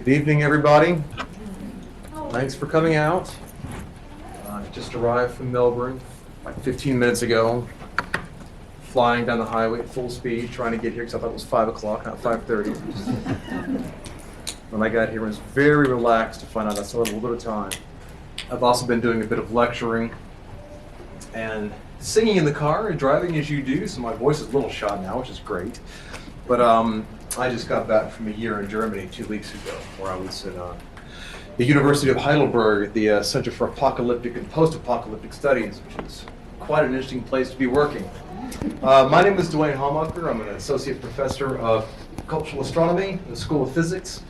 Good evening, everybody. Thanks for coming out. I just arrived from Melbourne like 15 minutes ago, flying down the highway at full speed, trying to get here because I thought it was 5 o'clock, not 5:30. When I got here, I was very relaxed to find out I still had a little bit of time. I've also been doing a bit of lecturing and singing in the car and driving as you do, so my voice is a little shot now, which is great. But I just got back from a year in Germany 2 weeks ago, where I was in the University of Heidelberg at the Center for Apocalyptic and Post-Apocalyptic Studies, which is quite an interesting place to be working. My name is Duane Hamacher. I'm an associate professor of cultural astronomy in the School of Physics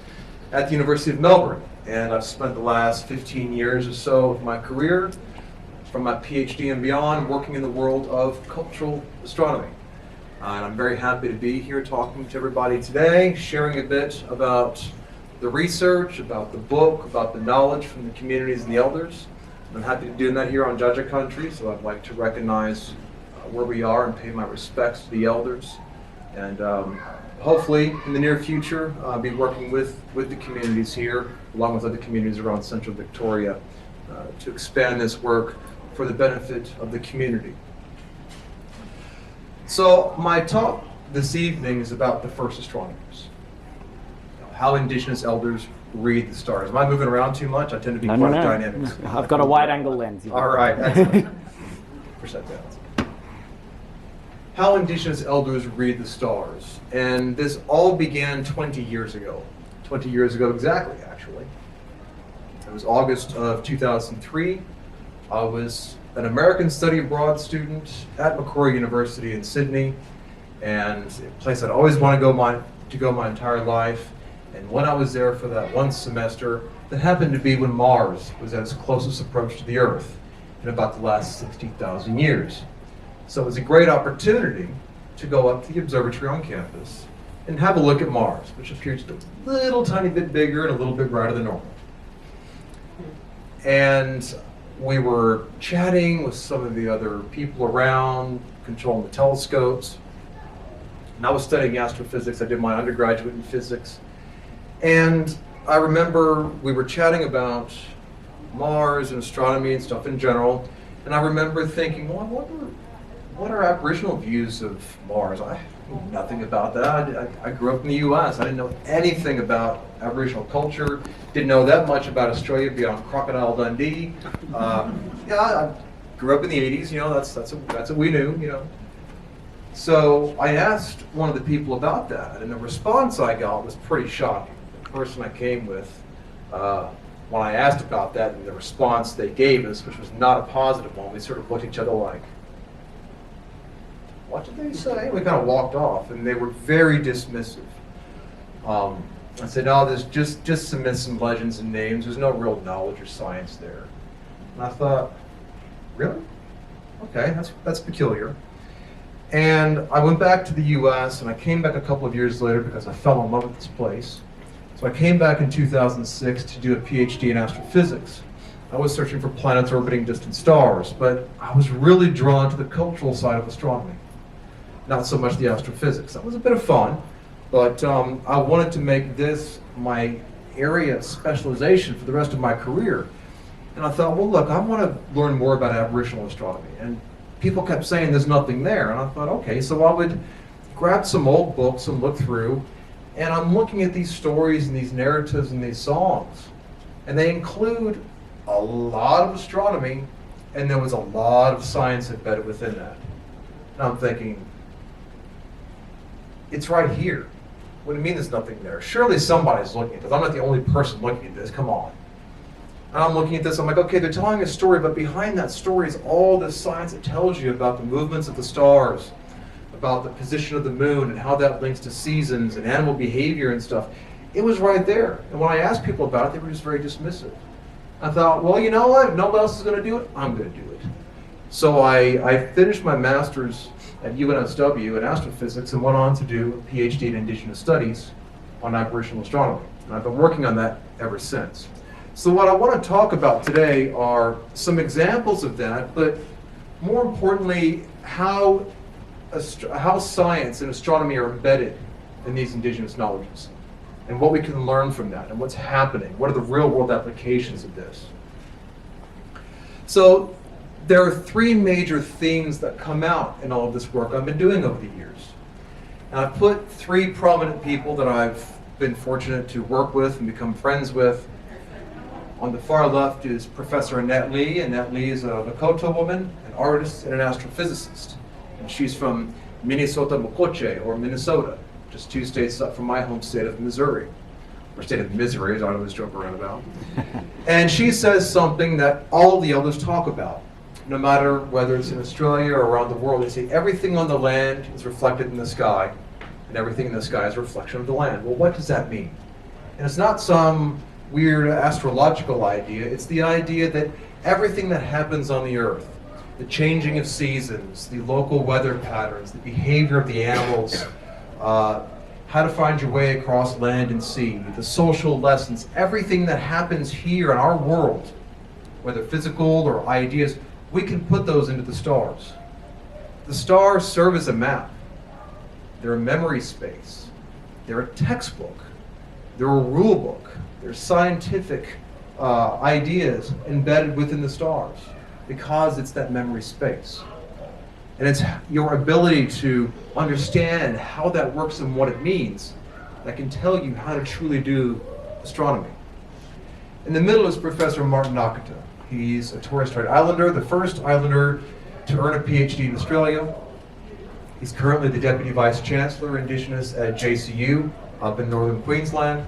at the University of Melbourne. And I've spent the last 15 years or so of my career, from my PhD and beyond, working in the world of cultural astronomy. And I'm very happy to be here talking to everybody today, sharing a bit about the research, about the book, about the knowledge from the communities and the elders. I'm happy to do that here on Jaja country, so I'd like to recognize where we are and pay my respects to the elders. And hopefully, in the near future, I'll be working with the communities here, along with other communities around Central Victoria, to expand this work for the benefit of the community. So my talk this evening is about the first astronomers. How Indigenous elders read the stars. Am I moving around too much? I tend to be quite dynamic. I've got a wide-angle lens. All right, excellent. Push that down. How Indigenous elders read the stars. And this all began 20 years ago. 20 years ago exactly, actually. It was August of 2003. I was an American Study Abroad student at Macquarie University in Sydney, and a place I'd always wanted to go my entire life. And when I was there for that one semester, that happened to be when Mars was at its closest approach to the Earth in about the last 60,000 years. So it was a great opportunity to go up to the observatory on campus and have a look at Mars, which appears to be a little tiny bit bigger and a little bit brighter than normal. And we were chatting with some of the other people around, controlling the telescopes. And I was studying astrophysics. I did my undergraduate in physics. And I remember we were chatting about Mars and astronomy and stuff in general. And I remember thinking, well, I wonder, what are Aboriginal views of Mars? I knew nothing about that. I grew up in the US. I didn't know anything about Aboriginal culture. Didn't know that much about Australia beyond Crocodile Dundee. I grew up in the 80s, that's what we knew, So I asked one of the people about that, and the response I got was pretty shocking. The person I came with, when I asked about that, and the response they gave us, which was not a positive one, we sort of looked at each other like, what did they say? We kind of walked off, and they were very dismissive. I said, no, there's just some myths and legends and names. There's no real knowledge or science there. And I thought, really? Okay, that's peculiar. And I went back to the US, and I came back a couple of years later because I fell in love with this place. So I came back in 2006 to do a PhD in astrophysics. I was searching for planets orbiting distant stars, but I was really drawn to the cultural side of astronomy, not so much the astrophysics. That was a bit of fun, but I wanted to make this my area of specialization for the rest of my career. And I thought, well, look, I want to learn more about Aboriginal astronomy. And people kept saying there's nothing there. And I thought, okay, so I would grab some old books and look through. And I'm looking at these stories and these narratives and these songs. And they include a lot of astronomy, and there was a lot of science embedded within that. And I'm thinking, it's right here. What do you mean there's nothing there? Surely somebody's looking at this. I'm not the only person looking at this. Come on. And I'm looking at this, I'm like, okay, they're telling a story, but behind that story is all this science that tells you about the movements of the stars, about the position of the moon, and how that links to seasons and animal behavior and stuff. It was right there. And when I asked people about it, they were just very dismissive. I thought, well, you know what? If nobody else is going to do it, I'm going to do it. So I finished my master's at UNSW in astrophysics and went on to do a PhD in Indigenous Studies on Aboriginal astronomy. And I've been working on that ever since. So what I want to talk about today are some examples of that, but more importantly, how science and astronomy are embedded in these Indigenous knowledges. and what we can learn from that and what's happening. What are the real world applications of this? So there are three major themes that come out in all of this work I've been doing over the years. And I've put three prominent people that I've been fortunate to work with and become friends with. On the far left is Professor Annette Lee. Annette Lee is a Lakota woman, an artist, and an astrophysicist. And she's from Minnesota Mokoche, or Minnesota, just 2 states up from my home state of Missouri. Or state of misery, as I always joke around about. And she says something that all of the elders talk about. No matter whether it's in Australia or around the world, they say everything on the land is reflected in the sky, and everything in the sky is a reflection of the land. Well, what does that mean? And it's not some weird astrological idea. It's the idea that everything that happens on the earth, the changing of seasons, the local weather patterns, the behavior of the animals, how to find your way across land and sea, the social lessons, everything that happens here in our world, whether physical or ideas, we can put those into the stars. The stars serve as a map. They're a memory space. They're a textbook. They're a rule book. They're scientific ideas embedded within the stars because it's that memory space. And it's your ability to understand how that works and what it means that can tell you how to truly do astronomy. In the middle is Professor Martin Nakata. He's a Torres Strait Islander, the first Islander to earn a PhD in Australia. He's currently the Deputy Vice Chancellor, Indigenous at JCU up in northern Queensland.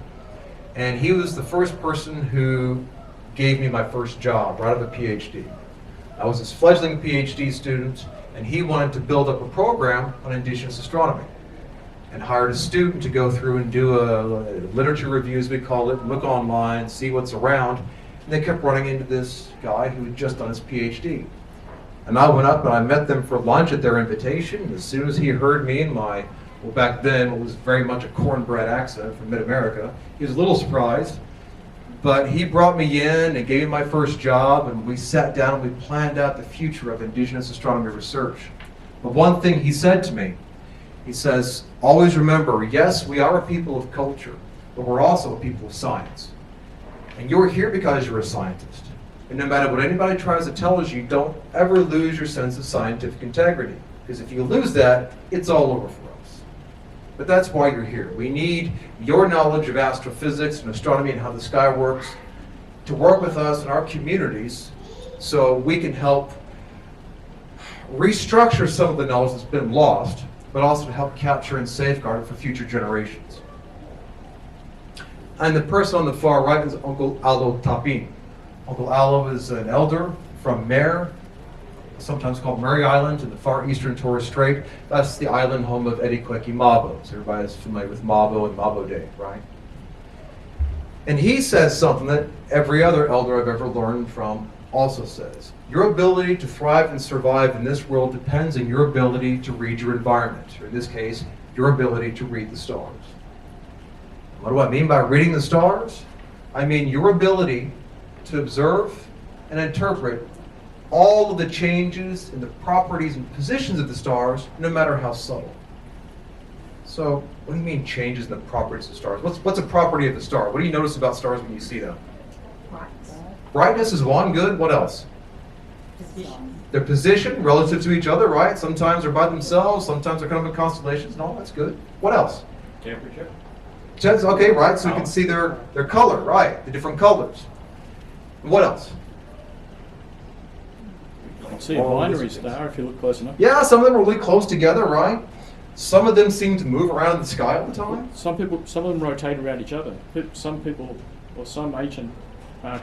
And he was the first person who gave me my first job right out of a PhD. I was his fledgling PhD student, and he wanted to build up a program on Indigenous astronomy and hired a student to go through and do a literature review, as we call it, look online, see what's around. And they kept running into this guy who had just done his PhD. And I went up and I met them for lunch at their invitation. And as soon as he heard me in my, well, back then it was very much a cornbread accent from mid-America, he was a little surprised. But he brought me in and gave me my first job, and we sat down and we planned out the future of Indigenous astronomy research. But one thing he said to me, he says, always remember, yes, we are a people of culture, but we're also a people of science. And you're here because you're a scientist. And no matter what anybody tries to tell us, you don't ever lose your sense of scientific integrity. Because if you lose that, it's all over for us. But that's why you're here. We need your knowledge of astrophysics and astronomy and how the sky works to work with us in our communities so we can help restructure some of the knowledge that's been lost, but also to help capture and safeguard it for future generations. And the person on the far right is Uncle Allo Tapin. Uncle Allo is an elder from Mare, sometimes called Murray Island in the far eastern Torres Strait. That's the island home of Edikweki Mabo. So everybody's familiar with Mabo and Mabo Day, right? And he says something that every other elder I've ever learned from also says. Your ability to thrive and survive in this world depends on your ability to read your environment, or in this case, your ability to read the stars. What do I mean by reading the stars? I mean your ability to observe and interpret all of the changes in the properties and positions of the stars, no matter how subtle. So, what do you mean changes in the properties of stars? What's a property of the star? What do you notice about stars when you see them? Brightness is one, good. What else? Position. Their position relative to each other, right? Sometimes they're by themselves, sometimes they're kind of in constellations. No, that's good. What else? Temperature. Okay, right, so we can see their color, right? The different colors. What else? You can see a binary star if you look close enough. Yeah, some of them are really close together, right? Some of them seem to move around in the sky all the time. Some of them rotate around each other. Some people, or some ancient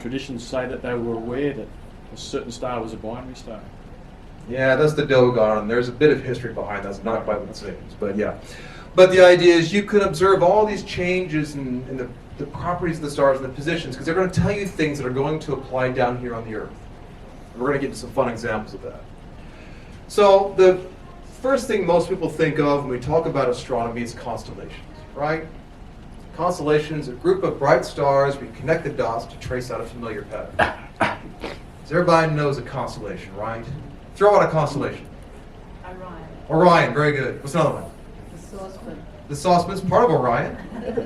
traditions say that they were aware that a certain star was a binary star. Yeah, that's the Dogon. There's a bit of history behind that. It's not quite what it seems, but yeah. But the idea is you can observe all these changes in the properties of the stars and the positions, because they're going to tell you things that are going to apply down here on the Earth. And we're going to get into some fun examples of that. So the first thing most people think of when we talk about astronomy is constellations, right? Constellations, a group of bright stars, we connect the dots to trace out a familiar pattern. So everybody knows a constellation, right? Throw out a constellation. Orion. Orion, very good. What's another one? The saucepan. The saucepan's part of Orion,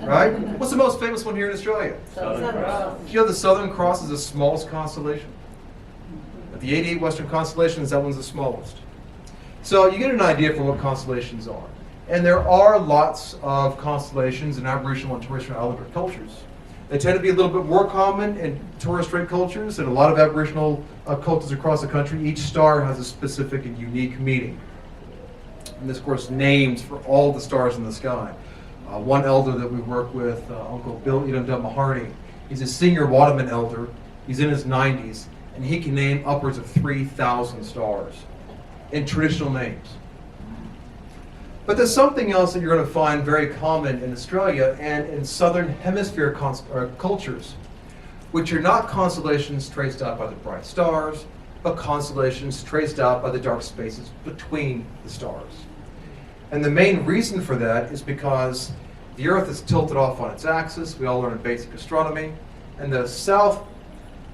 right? What's the most famous one here in Australia? Southern Cross. Do you know the Southern Cross is the smallest constellation? Of the 88 Western constellations, that one's the smallest. So you get an idea for what constellations are. And there are lots of constellations in Aboriginal and Torres Strait Islander cultures. They tend to be a little bit more common in Torres Strait cultures and a lot of Aboriginal cultures across the country. Each star has a specific and unique meaning. And there's, of course, names for all the stars in the sky. One elder that we work with, Uncle Duane Hamacher, he's a senior Waterman elder. He's in his 90s, and he can name upwards of 3,000 stars in traditional names. But there's something else that you're going to find very common in Australia and in Southern Hemisphere cultures, which are not constellations traced out by the bright stars, but constellations traced out by the dark spaces between the stars. And the main reason for that is because the Earth is tilted off on its axis. We all learn in basic astronomy. And the south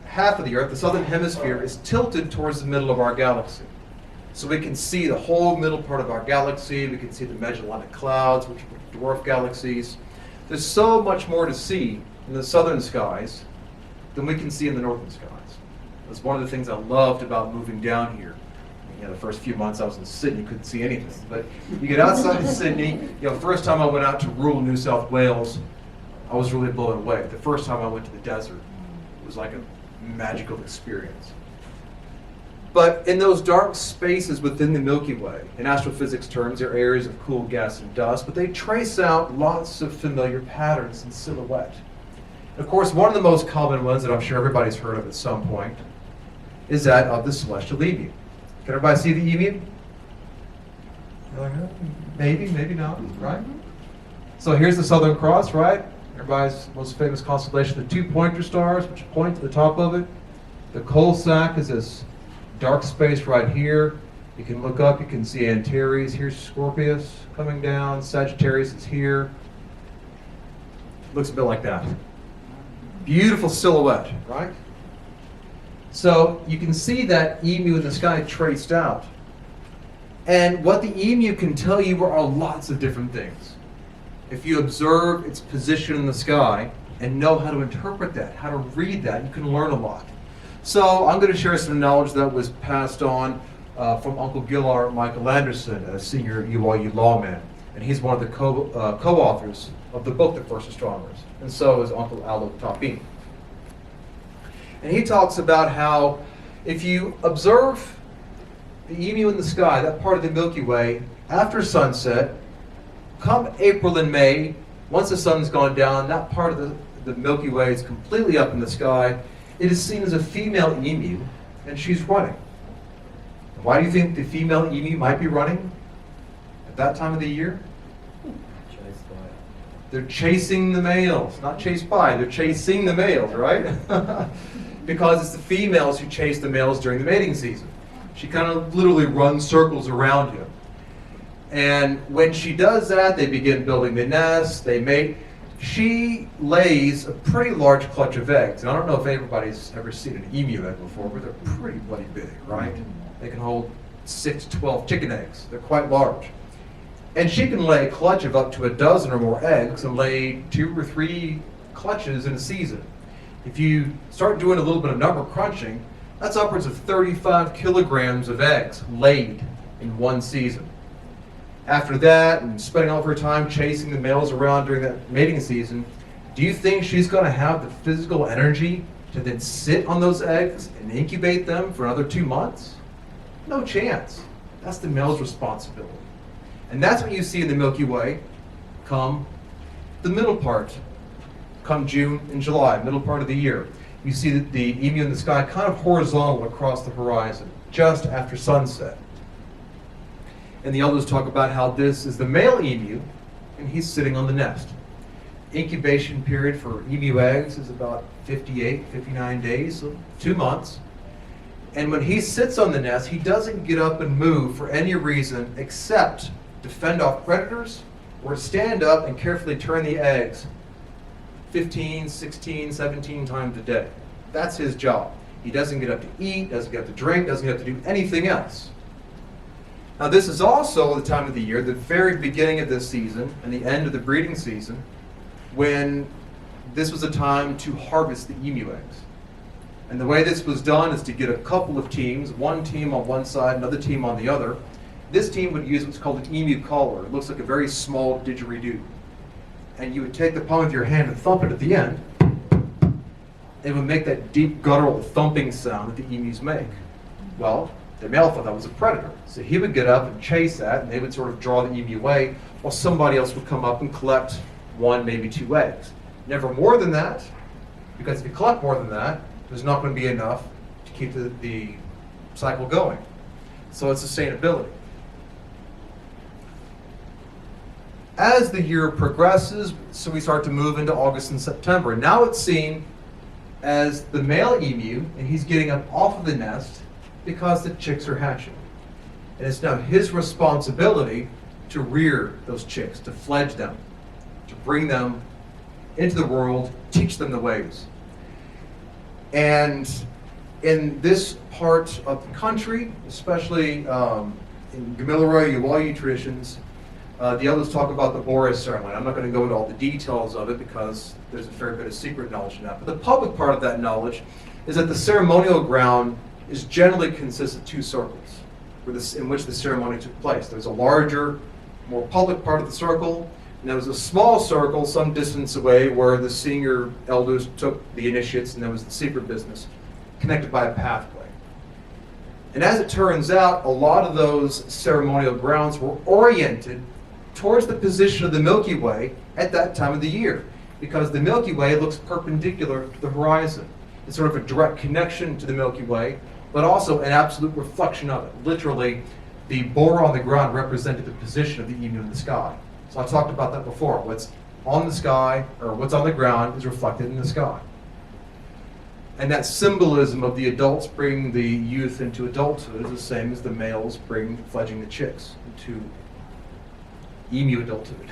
half of the Earth, the southern hemisphere, is tilted towards the middle of our galaxy. So we can see the whole middle part of our galaxy. We can see the Magellanic Clouds, which are dwarf galaxies. There's so much more to see in the southern skies than we can see in the northern skies. That's one of the things I loved about moving down here. The first few months I was in Sydney, couldn't see anything. But you get outside of Sydney, first time I went out to rural New South Wales, I was really blown away. The first time I went to the desert, it was like a magical experience. But in those dark spaces within the Milky Way, in astrophysics terms, they're areas of cool gas and dust, but they trace out lots of familiar patterns in silhouette. Of course, one of the most common ones that I'm sure everybody's heard of at some point is that of the celestial emu. Can everybody see the emu? You're like, maybe, maybe not, right? So here's the Southern Cross, right? Everybody's most famous constellation, the two pointer stars, which point to the top of it. The coal sack is this dark space right here. You can look up, you can see Antares. Here's Scorpius coming down. Sagittarius is here. Looks a bit like that. Beautiful silhouette, right? So you can see that emu in the sky traced out. And what the emu can tell you are lots of different things. If you observe its position in the sky and know how to interpret that, how to read that, you can learn a lot. So I'm going to share some knowledge that was passed on from Uncle Gillard Michael Anderson, a senior UYU lawman. And he's one of the co-authors of the book, The First Astronomers. And so is Uncle Aldo Topin. And he talks about how if you observe the emu in the sky, that part of the Milky Way, after sunset, come April and May, once the sun's gone down, that part of the Milky Way is completely up in the sky. It is seen as a female emu, and she's running. Why do you think the female emu might be running at that time of the year? They're chasing the males, not chased by, they're chasing the males, right? Because it's the females who chase the males during the mating season. She kind of literally runs circles around him. And when she does that, they begin building the nest, they mate. She lays a pretty large clutch of eggs. And I don't know if anybody's ever seen an emu egg before, but they're pretty bloody big, right? They can hold 6 to 12 chicken eggs. They're quite large. And she can lay a clutch of up to a dozen or more eggs and lay 2 or 3 clutches in a season. If you start doing a little bit of number crunching, that's upwards of 35 kilograms of eggs laid in one season. After that, and spending all of her time chasing the males around during that mating season, do you think she's going to have the physical energy to then sit on those eggs and incubate them for another 2 months? No chance. That's the male's responsibility. And that's what you see in the Milky Way come the middle part, come June and July, middle part of the year. You see the emu in the sky kind of horizontal across the horizon, just after sunset. And the elders talk about how this is the male emu, and he's sitting on the nest. Incubation period for emu eggs is about 58, 59 days, so 2 months. And when he sits on the nest, he doesn't get up and move for any reason except to fend off predators or stand up and carefully turn the eggs 15, 16, 17 times a day. That's his job. He doesn't get up to eat, doesn't get up to drink, doesn't get up to do anything else. Now this is also the time of the year, the very beginning of this season and the end of the breeding season, when this was a time to harvest the emu eggs. And the way this was done is to get a couple of teams, one team on one side, another team on the other. This team would use what's called an emu collar. It looks like a very small didgeridoo. And you would take the palm of your hand and thump it at the end. It would make that deep guttural thumping sound that the emus make. Well, the male thought that was a predator. So he would get up and chase that, and they would sort of draw the emu away, while somebody else would come up and collect one, maybe two eggs. Never more than that, because if you collect more than that, there's not going to be enough to keep the cycle going. So it's sustainability. As the year progresses, so we start to move into August and September. Now it's seen as the male emu, and he's getting up off of the nest because the chicks are hatching. And it's now his responsibility to rear those chicks, to fledge them, to bring them into the world, teach them the ways. And in this part of the country, especially in Gamilaroi, Uwayu traditions, the elders talk about the Boris ceremony. I'm not going to go into all the details of it because there's a fair bit of secret knowledge in that. But the public part of that knowledge is that the ceremonial ground is generally consists of two circles in which the ceremony took place. There's a larger, more public part of the circle, and there was a small circle some distance away where the senior elders took the initiates, and there was the secret business, connected by a pathway. And as it turns out, a lot of those ceremonial grounds were oriented towards the position of the Milky Way at that time of the year, because the Milky Way looks perpendicular to the horizon. It's sort of a direct connection to the Milky Way, but also an absolute reflection of it. Literally, the borer on the ground represented the position of the emu in the sky. So I talked about that before. What's on the sky, or what's on the ground, is reflected in the sky. And that symbolism of the adults bringing the youth into adulthood is the same as the males fledging the chicks into emu adulthood.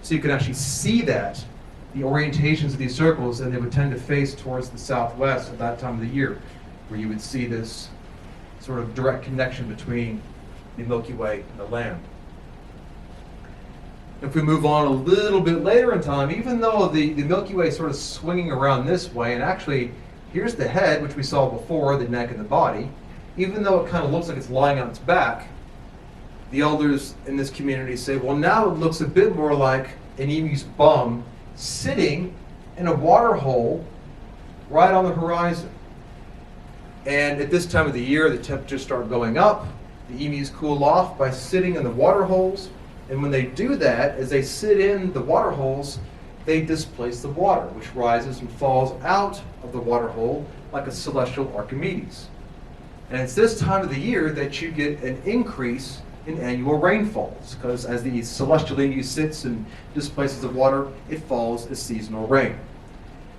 So you can actually see that, the orientations of these circles, and they would tend to face towards the southwest at that time of the year, where you would see this sort of direct connection between the Milky Way and the land. If we move on a little bit later in time, even though the Milky Way is sort of swinging around this way, and actually here's the head, which we saw before, the neck and the body, even though it kind of looks like it's lying on its back, the elders in this community say, well, now it looks a bit more like an emu's bum sitting in a water hole right on the horizon. And at this time of the year, the temperatures start going up. The emus cool off by sitting in the water holes. And when they do that, as they sit in the water holes, they displace the water, which rises and falls out of the water hole like a celestial Archimedes. And it's this time of the year that you get an increase in annual rainfalls, because as the celestial emu sits and displaces the water, it falls as seasonal rain.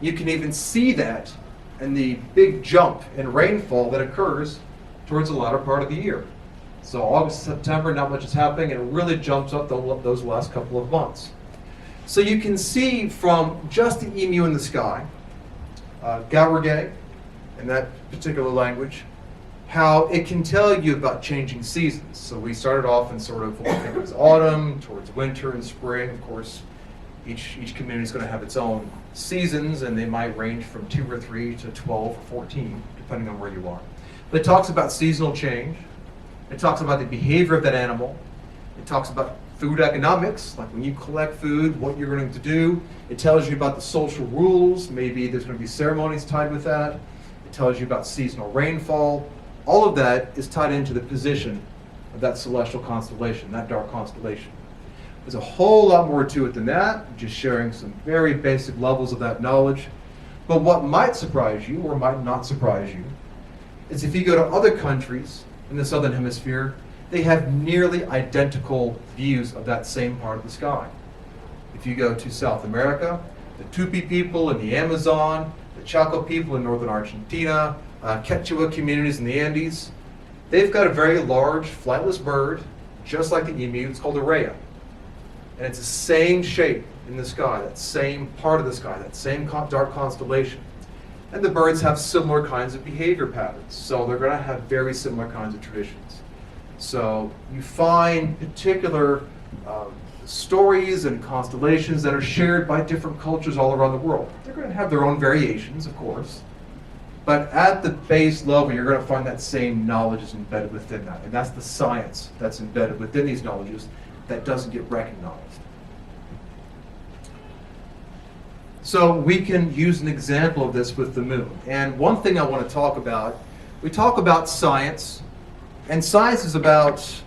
You can even see that in the big jump in rainfall that occurs towards the latter part of the year. So August, September, not much is happening, and it really jumps up those last couple of months. So you can see from just the emu in the sky, Gawargay, in that particular language, how it can tell you about changing seasons. So we started off in sort of, I think it was autumn, towards winter and spring. Of course, each community is going to have its own seasons, and they might range from 2 or 3 to 12 or 14, depending on where you are. But it talks about seasonal change. It talks about the behavior of that animal. It talks about food economics, like when you collect food, what you're going to do. It tells you about the social rules. Maybe there's going to be ceremonies tied with that. It tells you about seasonal rainfall. All of that is tied into the position of that celestial constellation, that dark constellation. There's a whole lot more to it than that, just sharing some very basic levels of that knowledge. But what might surprise you, or might not surprise you, is if you go to other countries in the southern hemisphere, they have nearly identical views of that same part of the sky. If you go to South America, the Tupi people in the Amazon, the Chaco people in northern Argentina, Quechua communities in the Andes, they've got a very large flightless bird, just like the emu. It's called a rhea. And it's the same shape in the sky, that same part of the sky, that same dark constellation. And the birds have similar kinds of behavior patterns, so they're going to have very similar kinds of traditions. So you find particular stories and constellations that are shared by different cultures all around the world. They're going to have their own variations, of course, but at the base level, you're going to find that same knowledge is embedded within that, and that's the science that's embedded within these knowledges that doesn't get recognized. So we can use an example of this with the moon. And one thing I want to talk about, we talk about science, and science is about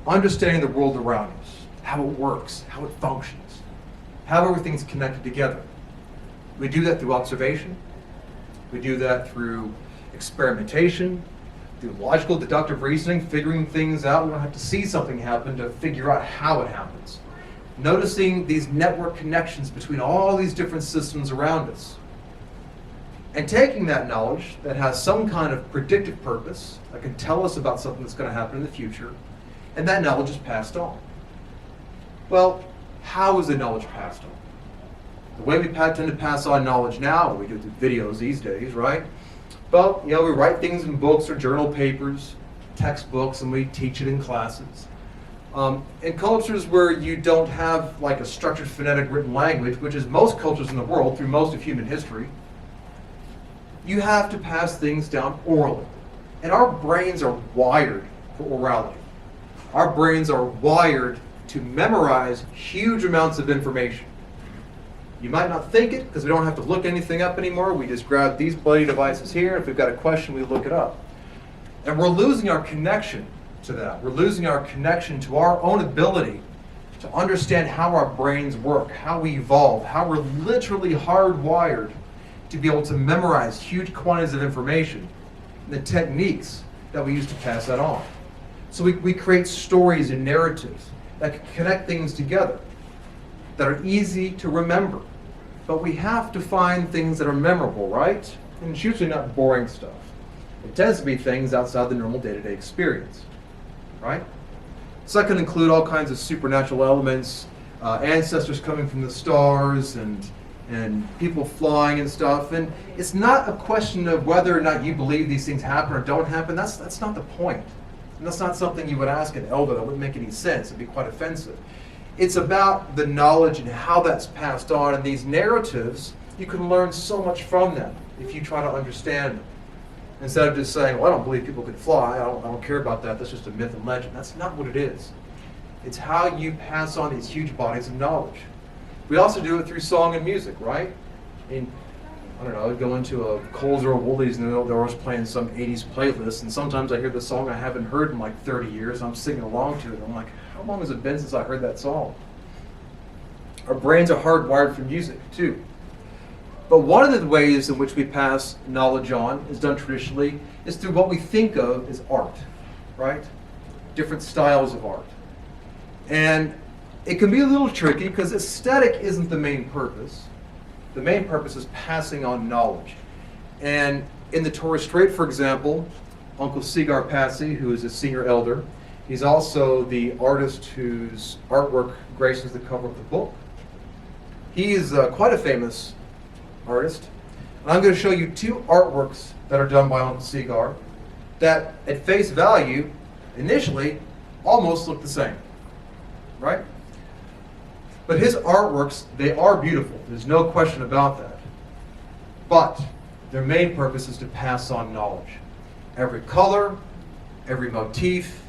understanding the world around us, how it works, how it functions, how everything's connected together. We do that through observation. We do that through experimentation, through logical, deductive reasoning, figuring things out. We don't have to see something happen to figure out how it happens. Noticing these network connections between all these different systems around us. And taking that knowledge that has some kind of predictive purpose, that can tell us about something that's going to happen in the future, and that knowledge is passed on. Well, how is the knowledge passed on? The way we tend to pass on knowledge now, we do it through videos these days, right? Well, we write things in books or journal papers, textbooks, and we teach it in classes. In cultures where you don't have like a structured phonetic written language, which is most cultures in the world through most of human history, you have to pass things down orally. And our brains are wired for orality. Our brains are wired to memorize huge amounts of information. You might not think it because we don't have to look anything up anymore. We just grab these bloody devices here. If we've got a question, we look it up. And we're losing our connection to that. We're losing our connection to our own ability to understand how our brains work, how we evolve, how we're literally hardwired to be able to memorize huge quantities of information, and the techniques that we use to pass that on. So we create stories and narratives that can connect things together, that are easy to remember. But we have to find things that are memorable, right? And it's usually not boring stuff. It tends to be things outside the normal day-to-day experience, right? So that can include all kinds of supernatural elements, ancestors coming from the stars, and people flying and stuff. And it's not a question of whether or not you believe these things happen or don't happen. That's not the point. And that's not something you would ask an elder. That wouldn't make any sense. It'd be quite offensive. It's about the knowledge and how that's passed on. And these narratives, you can learn so much from them if you try to understand them. Instead of just saying, well, I don't believe people could fly. I don't care about that. That's just a myth and legend. That's not what it is. It's how you pass on these huge bodies of knowledge. We also do it through song and music, right? I don't know, I'd go into a Coles or a Woolies and they're always playing some 80s playlist, and sometimes I hear the song I haven't heard in like 30 years, and I'm singing along to it. I'm like, how long has it been since I heard that song? Our brains are hardwired for music, too. But one of the ways in which we pass knowledge on, is done traditionally, is through what we think of as art, right? Different styles of art. And it can be a little tricky because aesthetic isn't the main purpose. The main purpose is passing on knowledge. And in the Torres Strait, for example, Uncle Segar Passy, who is a senior elder, he's also the artist whose artwork graces the cover of the book. He is quite a famous artist. And I'm going to show you two artworks that are done by Uncle Segar that, at face value, initially, almost look the same, right? But his artworks, they are beautiful. There's no question about that. But their main purpose is to pass on knowledge. Every color, every motif,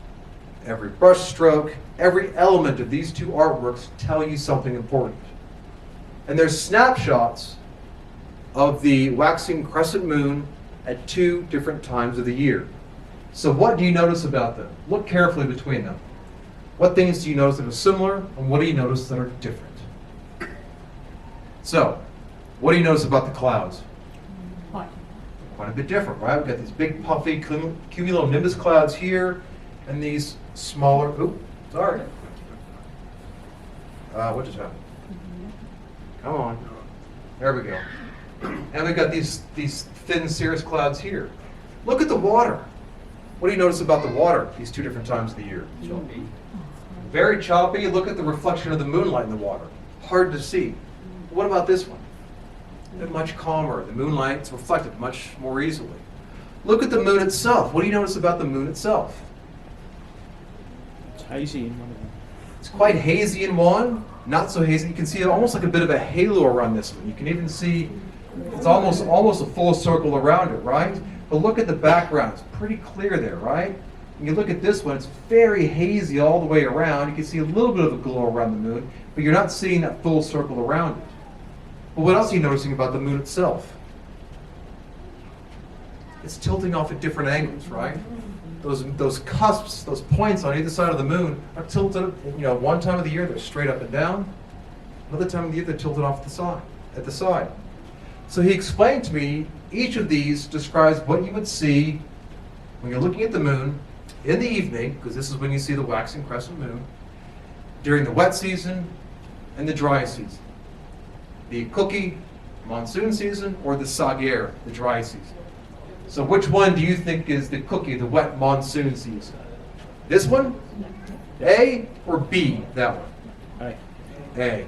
every brush stroke, every element of these two artworks tell you something important. And there's snapshots of the waxing crescent moon at two different times of the year. So what do you notice about them? Look carefully between them. What things do you notice that are similar, and what do you notice that are different? So, what do you notice about the clouds? Quite a bit different, right? We've got these big puffy cumulonimbus clouds here, and these smaller, what just happened? Come on. There we go. And we've got these thin cirrus clouds here. Look at the water. What do you notice about the water these two different times of the year? Choppy. Very choppy. Look at the reflection of the moonlight in the water. Hard to see. What about this one? They're much calmer. The moonlight's reflected much more easily. Look at the moon itself. What do you notice about the moon itself? hazy in one of them. It's quite hazy in one, not so hazy. You can see almost like a bit of a halo around this one. You can even see it's almost a full circle around it, right? But look at the background. It's pretty clear there, right? And you look at this one, it's very hazy all the way around. You can see a little bit of a glow around the moon, but you're not seeing that full circle around it. But what else are you noticing about the moon itself? It's tilting off at different angles, right? Those cusps, those points on either side of the moon are tilted. One time of the year they're straight up and down. Another time of the year they're tilted off at the side. So he explained to me each of these describes what you would see when you're looking at the moon in the evening, because this is when you see the waxing crescent moon, during the wet season and the dry season. The cookie, monsoon season, or the sagir, the dry season. So which one do you think is the cookie, the wet monsoon season? This one? A or B, that one? A.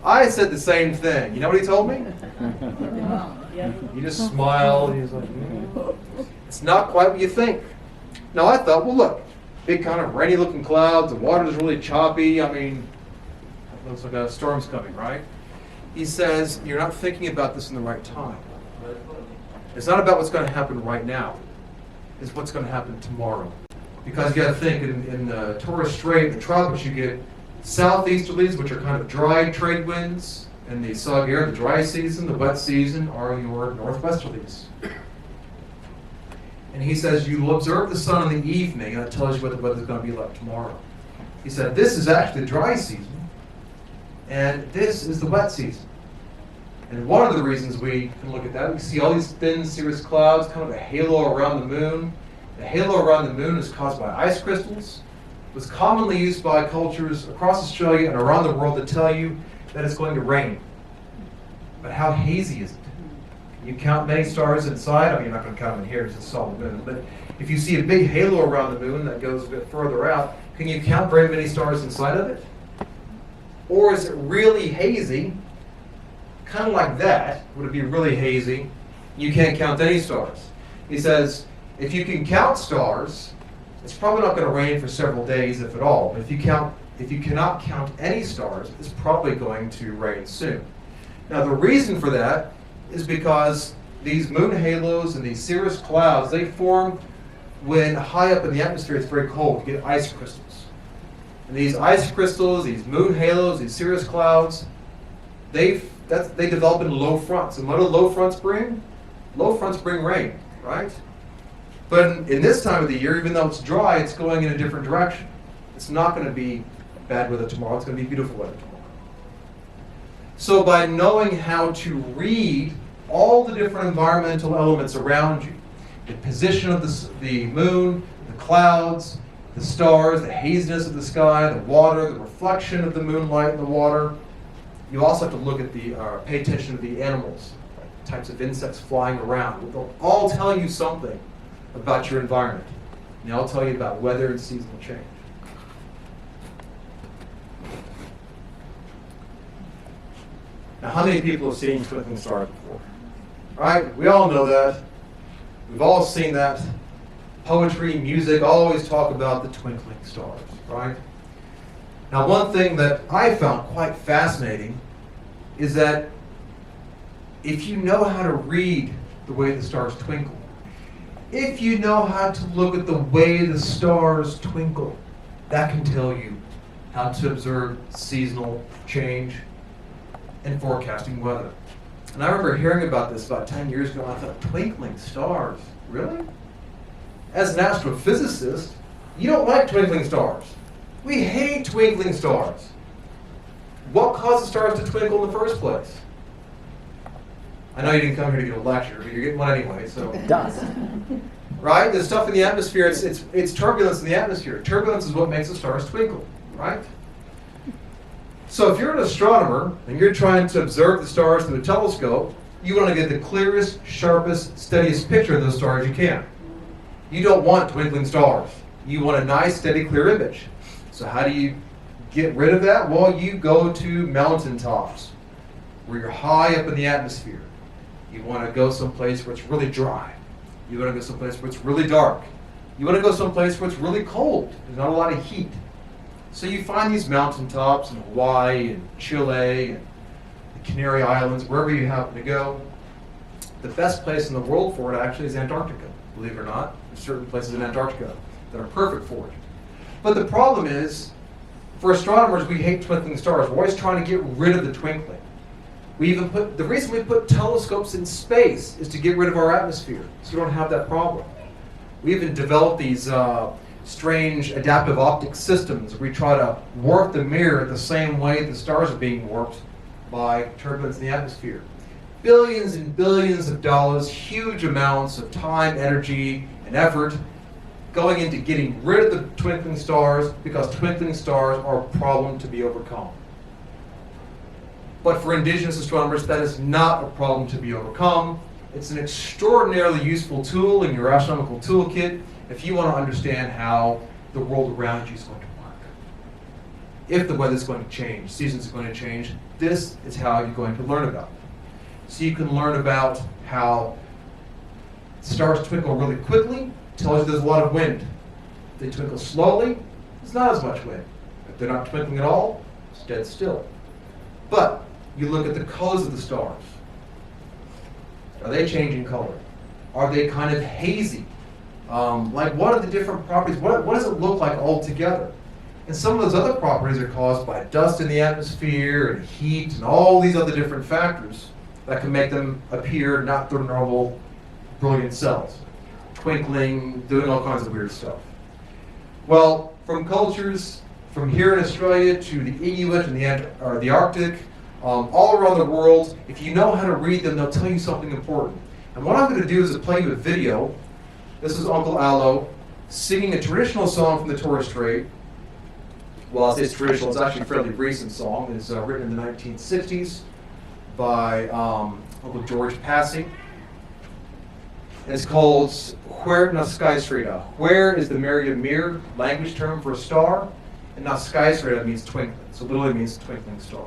I said the same thing. You know what he told me? He just smiled. He was like, It's not quite what you think. Now I thought, well look, big kind of rainy looking clouds, the water's really choppy. I mean, it looks like a storm's coming, right? He says, you're not thinking about this in the right time. It's not about what's going to happen right now. It's what's going to happen tomorrow. Because you got to think, in the Torres Strait, the tropics, you get southeasterlies, which are kind of dry trade winds, and the sagir, the dry season, the wet season, are your northwesterlies. And he says, you will observe the sun in the evening, and that tells you what the weather's going to be like tomorrow. He said, this is actually the dry season, and this is the wet season. And one of the reasons we can look at that, we see all these thin cirrus clouds, kind of a halo around the moon. The halo around the moon is caused by ice crystals. It was commonly used by cultures across Australia and around the world to tell you that it's going to rain. But how hazy is it? Can you count many stars inside? I mean, you're not going to count them in here, it's a solid moon. But if you see a big halo around the moon that goes a bit further out, can you count very many stars inside of it? Or is it really hazy? Kind of like that, would it be really hazy? You can't count any stars. He says, if you can count stars, it's probably not going to rain for several days, if at all. But if you cannot count any stars, it's probably going to rain soon. Now the reason for that is because these moon halos and these cirrus clouds, they form when high up in the atmosphere it's very cold. You get ice crystals. And these ice crystals, these moon halos, these cirrus clouds, they develop in low fronts. And what do low fronts bring? Low fronts bring rain, right? But in this time of the year, even though it's dry, it's going in a different direction. It's not going to be bad weather tomorrow. It's going to be beautiful weather tomorrow. So by knowing how to read all the different environmental elements around you, the position of the moon, the clouds, the stars, the haziness of the sky, the water, the reflection of the moonlight in the water, you also have to look at pay attention to the animals, like types of insects flying around. They'll all tell you something about your environment. And they'll tell you about weather and seasonal change. Now, how many people have seen twinkling stars before? Right? We all know that. We've all seen that. Poetry, music, always talk about the twinkling stars, right? Now, one thing that I found quite fascinating is that if you know how to read the way the stars twinkle, if you know how to look at the way the stars twinkle, that can tell you how to observe seasonal change and forecasting weather. And I remember hearing about this about 10 years ago, and I thought, twinkling stars, really? As an astrophysicist, you don't like twinkling stars. We hate twinkling stars. What causes stars to twinkle in the first place? I know you didn't come here to get a lecture, but you're getting one anyway, so. Dust. Right? There's stuff in the atmosphere, it's turbulence in the atmosphere. Turbulence is what makes the stars twinkle, right? So if you're an astronomer and you're trying to observe the stars through a telescope, you want to get the clearest, sharpest, steadiest picture of those stars you can. You don't want twinkling stars. You want a nice, steady, clear image. So how do you get rid of that? Well, you go to mountaintops where you're high up in the atmosphere. You want to go someplace where it's really dry. You want to go someplace where it's really dark. You want to go someplace where it's really cold. There's not a lot of heat. So you find these mountaintops in Hawaii and Chile and the Canary Islands, wherever you happen to go. The best place in the world for it actually is Antarctica. Believe it or not, there's certain places in Antarctica that are perfect for it. But the problem is, for astronomers, we hate twinkling stars. We're always trying to get rid of the twinkling. The reason we put telescopes in space is to get rid of our atmosphere, so we don't have that problem. We even developed these strange adaptive optic systems where we try to warp the mirror the same way the stars are being warped by turbulence in the atmosphere. Billions and billions of dollars, huge amounts of time, energy, and effort going into getting rid of the twinkling stars because twinkling stars are a problem to be overcome. But for Indigenous astronomers, that is not a problem to be overcome. It's an extraordinarily useful tool in your astronomical toolkit if you want to understand how the world around you is going to work. If the weather is going to change, seasons are going to change, this is how you're going to learn about it. So you can learn about how stars twinkle really quickly, tells you there's a lot of wind. If they twinkle slowly, there's not as much wind. If they're not twinkling at all, it's dead still. But you look at the colors of the stars. Are they changing color? Are they kind of hazy? What are the different properties? What does it look like altogether? And some of those other properties are caused by dust in the atmosphere and heat and all these other different factors that can make them appear not their normal brilliant selves. Twinkling, doing all kinds of weird stuff. Well, from cultures from here in Australia to the Inuit and the Arctic, all around the world, if you know how to read them, they'll tell you something important. And what I'm going to do is play you a video. This is Uncle Allo singing a traditional song from the Torres Strait. Well, I say it's traditional, it's actually a fairly recent song. It's written in the 1960s by Uncle George Passy. And it's called Where na Skysreda. Where is the Merriam-Mir language term for a star, and na Skysreda means twinkling, so literally means twinkling star.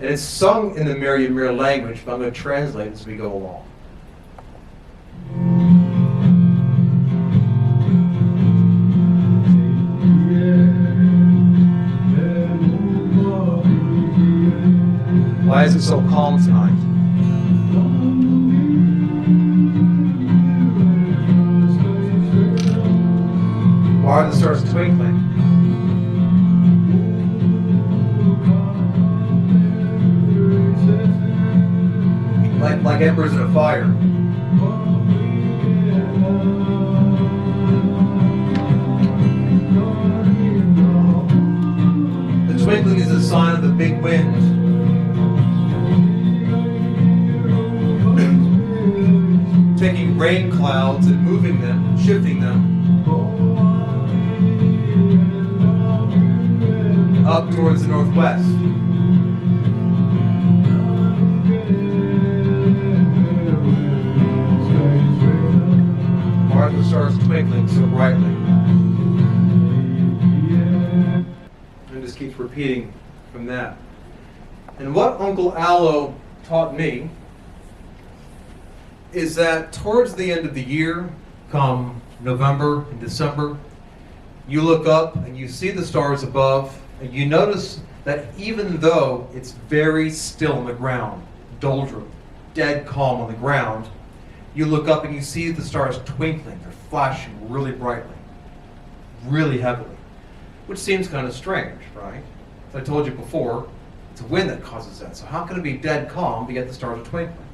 And it's sung in the Merriam-Mir language, but I'm going to translate as we go along. Why is it so calm tonight? Why are the stars twinkling? Like embers in a fire. The twinkling is a sign of the big wind. Taking rain clouds and moving them, shifting them up towards the northwest. Why are the stars twinkling so brightly? And just keeps repeating from that. And what Uncle Allo taught me is that towards the end of the year, come November and December, you look up and you see the stars above, and you notice that even though it's very still on the ground, doldrum, dead calm on the ground, you look up and you see the stars twinkling. They're flashing really brightly, really heavily, which seems kind of strange, right? As I told you before, it's a wind that causes that. So how can it be dead calm but yet the stars are twinkling?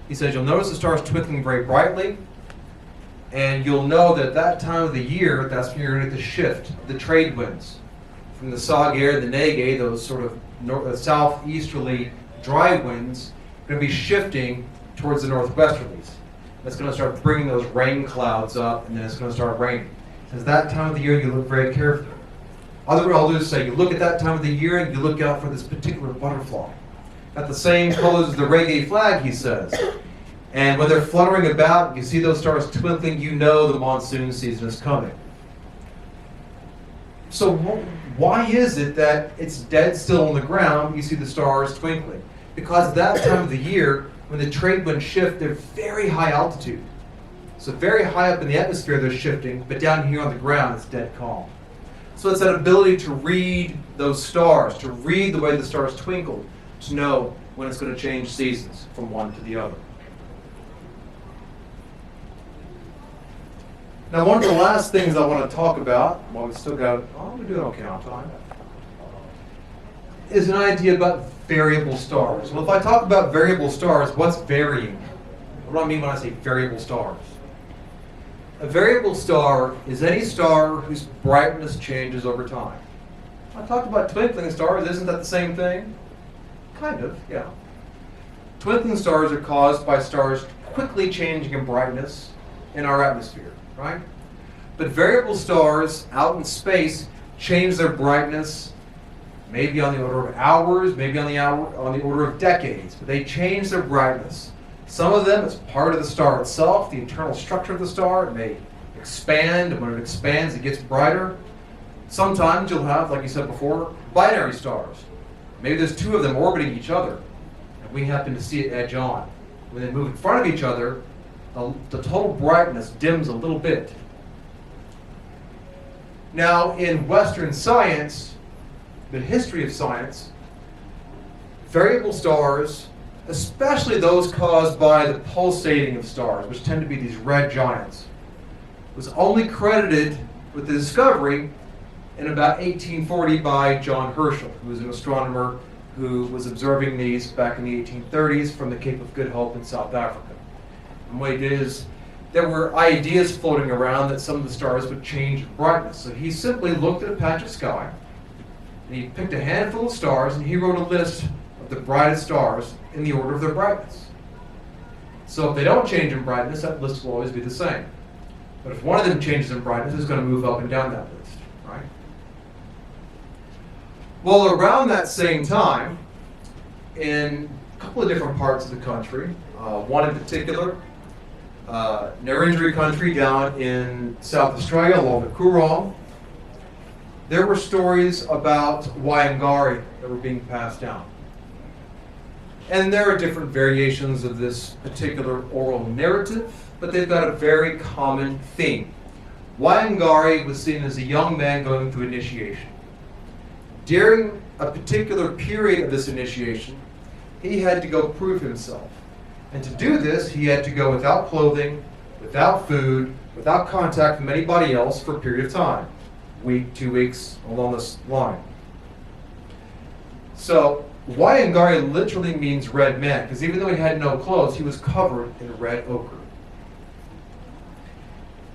He says you'll notice the stars twinkling very brightly, and you'll know that that time of the year, that's when you're going to get the shift of the trade winds. From the Sagair, the Nege, those sort of southeasterly dry winds, are going to be shifting towards the northwesterlies. That's going to start bringing those rain clouds up, and then it's going to start raining. Because that time of the year, you look very carefully. Other elders say you look at that time of the year and you look out for this particular butterfly. Got the same colors as the reggae flag, he says. And when they're fluttering about, you see those stars twinkling, you know the monsoon season is coming. So why is it that it's dead still on the ground, you see the stars twinkling? Because that time of the year, when the trade winds shift, they're very high altitude. So very high up in the atmosphere they're shifting, but down here on the ground it's dead calm. So it's that ability to read those stars, to read the way the stars twinkle, to know when it's going to change seasons from one to the other. Now, one of the last things I want to talk about, while we've still got, we're doing okay on time, is an idea about variable stars. Well, if I talk about variable stars, what's varying? What do I mean when I say variable stars? A variable star is any star whose brightness changes over time. I talked about twinkling stars. Isn't that the same thing? Kind of, yeah. Twinkling stars are caused by stars quickly changing in brightness in our atmosphere, right? But variable stars out in space change their brightness maybe on the order of hours, maybe on the order of decades, but they change their brightness. Some of them, it's part of the star itself, the internal structure of the star. It may expand, and when it expands, it gets brighter. Sometimes you'll have, like you said before, binary stars. Maybe there's two of them orbiting each other, and we happen to see it edge on. When they move in front of each other, the total brightness dims a little bit. Now, in Western science, the history of science, variable stars, especially those caused by the pulsating of stars, which tend to be these red giants, was only credited with the discovery in about 1840 by John Herschel, who was an astronomer who was observing these back in the 1830s from the Cape of Good Hope in South Africa. And what he did is, there were ideas floating around that some of the stars would change in brightness. So he simply looked at a patch of sky, and he picked a handful of stars, and he wrote a list of the brightest stars in the order of their brightness. So if they don't change in brightness, that list will always be the same. But if one of them changes in brightness, it's going to move up and down that list, right? Well, around that same time, in a couple of different parts of the country, one in particular, Narrandera country down in South Australia along the Coorong, there were stories about Waiangari that were being passed down. And there are different variations of this particular oral narrative, but they've got a very common theme. Waiangari was seen as a young man going through initiation. During a particular period of this initiation, he had to go prove himself. And to do this, he had to go without clothing, without food, without contact from anybody else for a period of time. Week, 2 weeks, along this line. So, Waiangari literally means red man, because even though he had no clothes, he was covered in red ochre.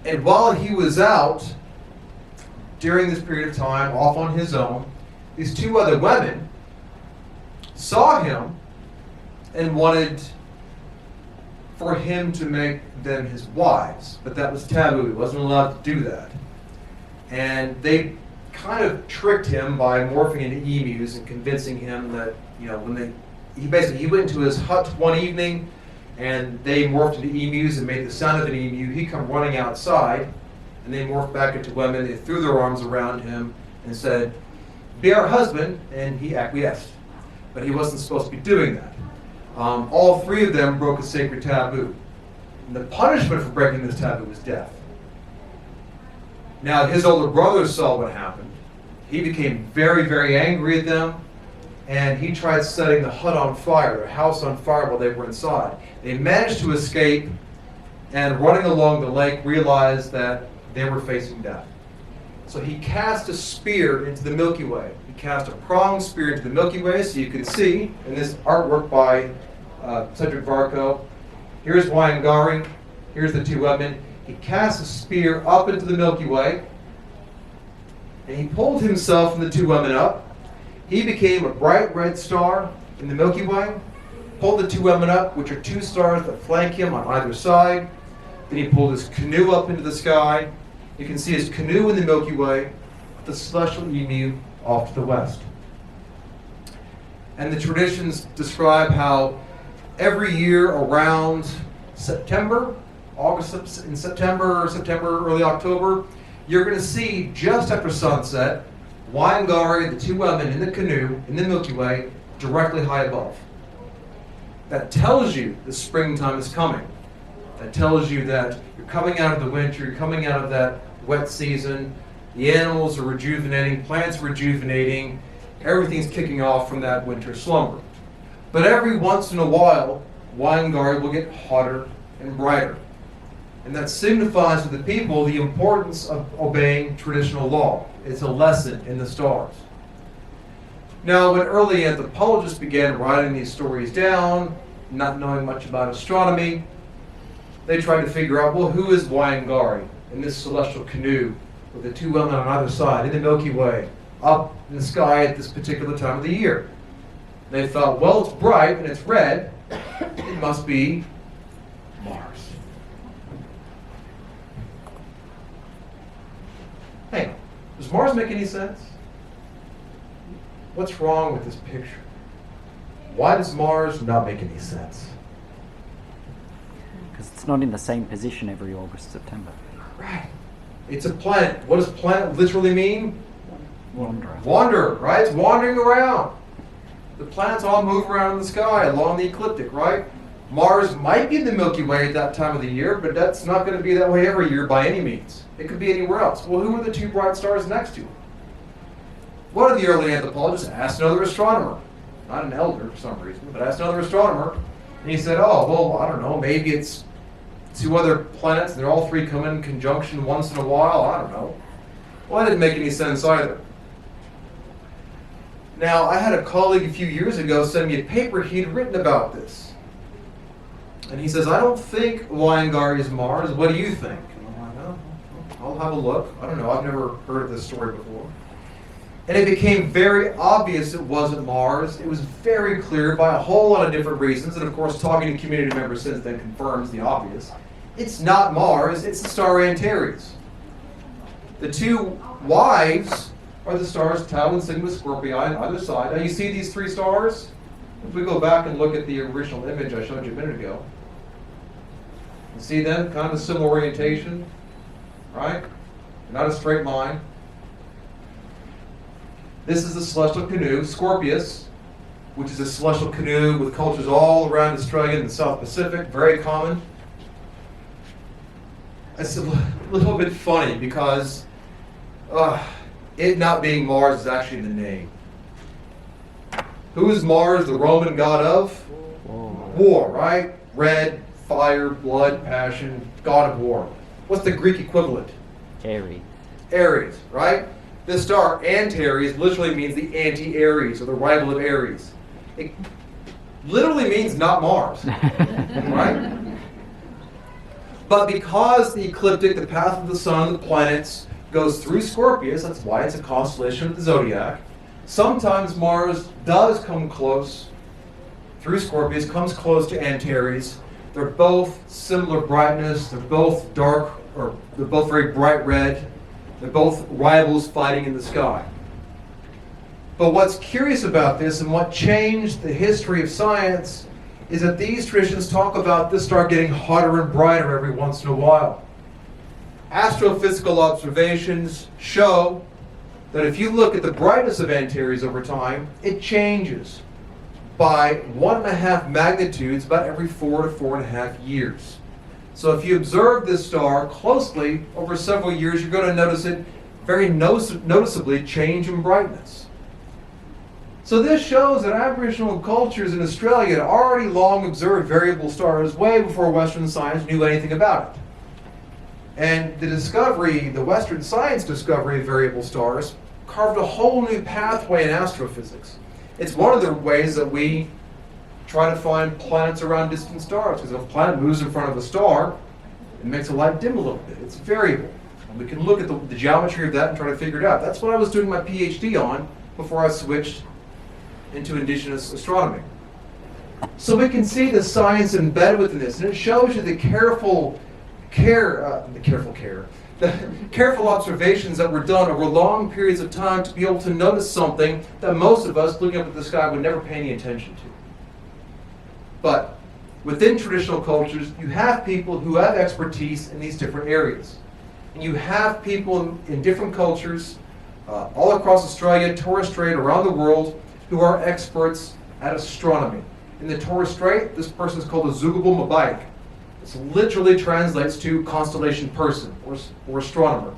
And while he was out, during this period of time, off on his own, these two other women saw him and wanted for him to make them his wives. But that was taboo. He wasn't allowed to do that. And they kind of tricked him by morphing into emus and convincing him that, he went into his hut one evening and they morphed into emus and made the sound of an emu. He come running outside and they morphed back into women. They threw their arms around him and said, "Be our husband," and he acquiesced. But he wasn't supposed to be doing that. All three of them broke a sacred taboo. And the punishment for breaking this taboo was death. Now, his older brother saw what happened. He became very, very angry at them, and he tried setting the hut on fire, their house on fire while they were inside. They managed to escape, and running along the lake, realized that they were facing death. So he cast a spear into the Milky Way. He cast a pronged spear into the Milky Way, so you can see in this artwork by Cedric Varco, here's Waiangari, here's the two women. He cast a spear up into the Milky Way, and he pulled himself and the two women up. He became a bright red star in the Milky Way, pulled the two women up, which are two stars that flank him on either side. Then he pulled his canoe up into the sky. You can see his canoe in the Milky Way, with the celestial emu off to the west. And the traditions describe how every year around September, September, early October, you're going to see just after sunset, Waiangari, the two women in the canoe in the Milky Way, directly high above. That tells you the springtime is coming. That tells you that you're coming out of the winter, you're coming out of that wet season, The animals are rejuvenating, plants are rejuvenating, everything's kicking off from that winter slumber. But every once in a while, Waingari will get hotter and brighter. And that signifies to the people the importance of obeying traditional law. It's a lesson in the stars. Now, when early anthropologists began writing these stories down, not knowing much about astronomy, they tried to figure out, well, who is Waingari in this celestial canoe with the two women on either side in the Milky Way, up in the sky at this particular time of the year? They thought, well, it's bright and it's red. It must be Mars. Hang on. Does Mars make any sense? What's wrong with this picture? Why does Mars not make any sense? Because it's not in the same position every August, September. Right. It's a planet. What does planet literally mean? Wanderer. Wanderer, right? It's wandering around. The planets all move around in the sky along the ecliptic, right? Mars might be in the Milky Way at that time of the year, but that's not going to be that way every year by any means. It could be anywhere else. Well, who are the two bright stars next to it? One of the early anthropologists asked another astronomer, not an elder for some reason, but asked another astronomer, and he said, oh, well, I don't know, maybe it's two other planets, and they're all three come in conjunction once in a while, I don't know. Well, that didn't make any sense either. Now, I had a colleague a few years ago send me a paper he'd written about this. And he says, I don't think Waingari is Mars. What do you think? And I'm like, oh, I'll have a look. I don't know. I've never heard of this story before. And it became very obvious it wasn't Mars. It was very clear by a whole lot of different reasons. And of course, talking to community members since then confirms the obvious. It's not Mars. It's the star Antares. The two wives are the stars Tau and Sigma Scorpii on either side. Now you see these three stars? If we go back and look at the original image I showed you a minute ago, you see them? Kind of a similar orientation, right? Not a straight line. This is the celestial canoe, Scorpius, which is a celestial canoe with cultures all around Australia and the South Pacific, very common. It's a little bit funny because it not being Mars is actually in the name. Who is Mars, the Roman god of? War, right? Red, fire, blood, passion, god of war. What's the Greek equivalent? Aries. Aries, right? This star, Antares, literally means the anti-Aries, or the rival of Aries. It literally means not Mars, right? But because the ecliptic, the path of the sun and the planets, goes through Scorpius, that's why it's a constellation of the zodiac, sometimes Mars does come close through Scorpius, comes close to Antares. They're both similar brightness, they're both dark, or they're both very bright red. They're both rivals fighting in the sky. But what's curious about this and what changed the history of science is that these traditions talk about this star getting hotter and brighter every once in a while. Astrophysical observations show that if you look at the brightness of Antares over time, it changes by 1.5 magnitudes about every 4 to 4.5 years. So if you observe this star closely over several years, you're going to notice it very noticeably change in brightness. So this shows that Aboriginal cultures in Australia had already long observed variable stars way before Western science knew anything about it. And the Western science discovery of variable stars carved a whole new pathway in astrophysics. It's one of the ways that we try to find planets around distant stars, because if a planet moves in front of a star, it makes the light dim a little bit. It's variable. And we can look at the geometry of that and try to figure it out. That's what I was doing my PhD on before I switched into Indigenous astronomy. So we can see the science embedded within this, and it shows you the careful observations that were done over long periods of time to be able to notice something that most of us looking up at the sky would never pay any attention to. But within traditional cultures, you have people who have expertise in these different areas. And you have people in different cultures, all across Australia, Torres Strait, around the world, who are experts at astronomy. In the Torres Strait, this person is called a Zugable Mabaik. This literally translates to constellation person or astronomer.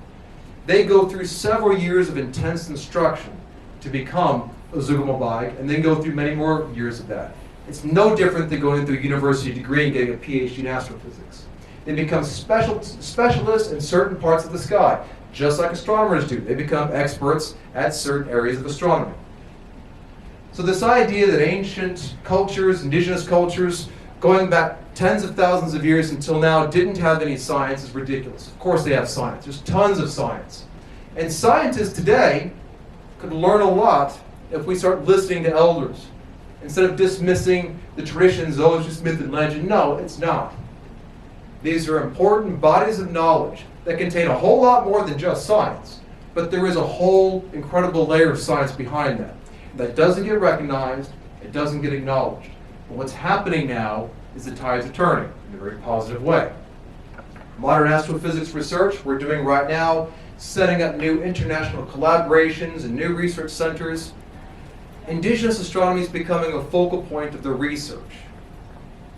They go through several years of intense instruction to become a Zugomobai, and then go through many more years of that. It's no different than going through a university degree and getting a PhD in astrophysics. They become specialists in certain parts of the sky, just like astronomers do. They become experts at certain areas of astronomy. So this idea that ancient cultures, indigenous cultures, going back tens of thousands of years until now, didn't have any science is ridiculous. Of course they have science. There's tons of science. And scientists today could learn a lot if we start listening to elders. Instead of dismissing the traditions, oh, it's just myth and legend. No, it's not. These are important bodies of knowledge that contain a whole lot more than just science. But there is a whole incredible layer of science behind that. That doesn't get recognized, it doesn't get acknowledged. But what's happening now is the tides are turning in a very positive way. Modern astrophysics research we're doing right now, setting up new international collaborations and new research centers. Indigenous astronomy is becoming a focal point of the research.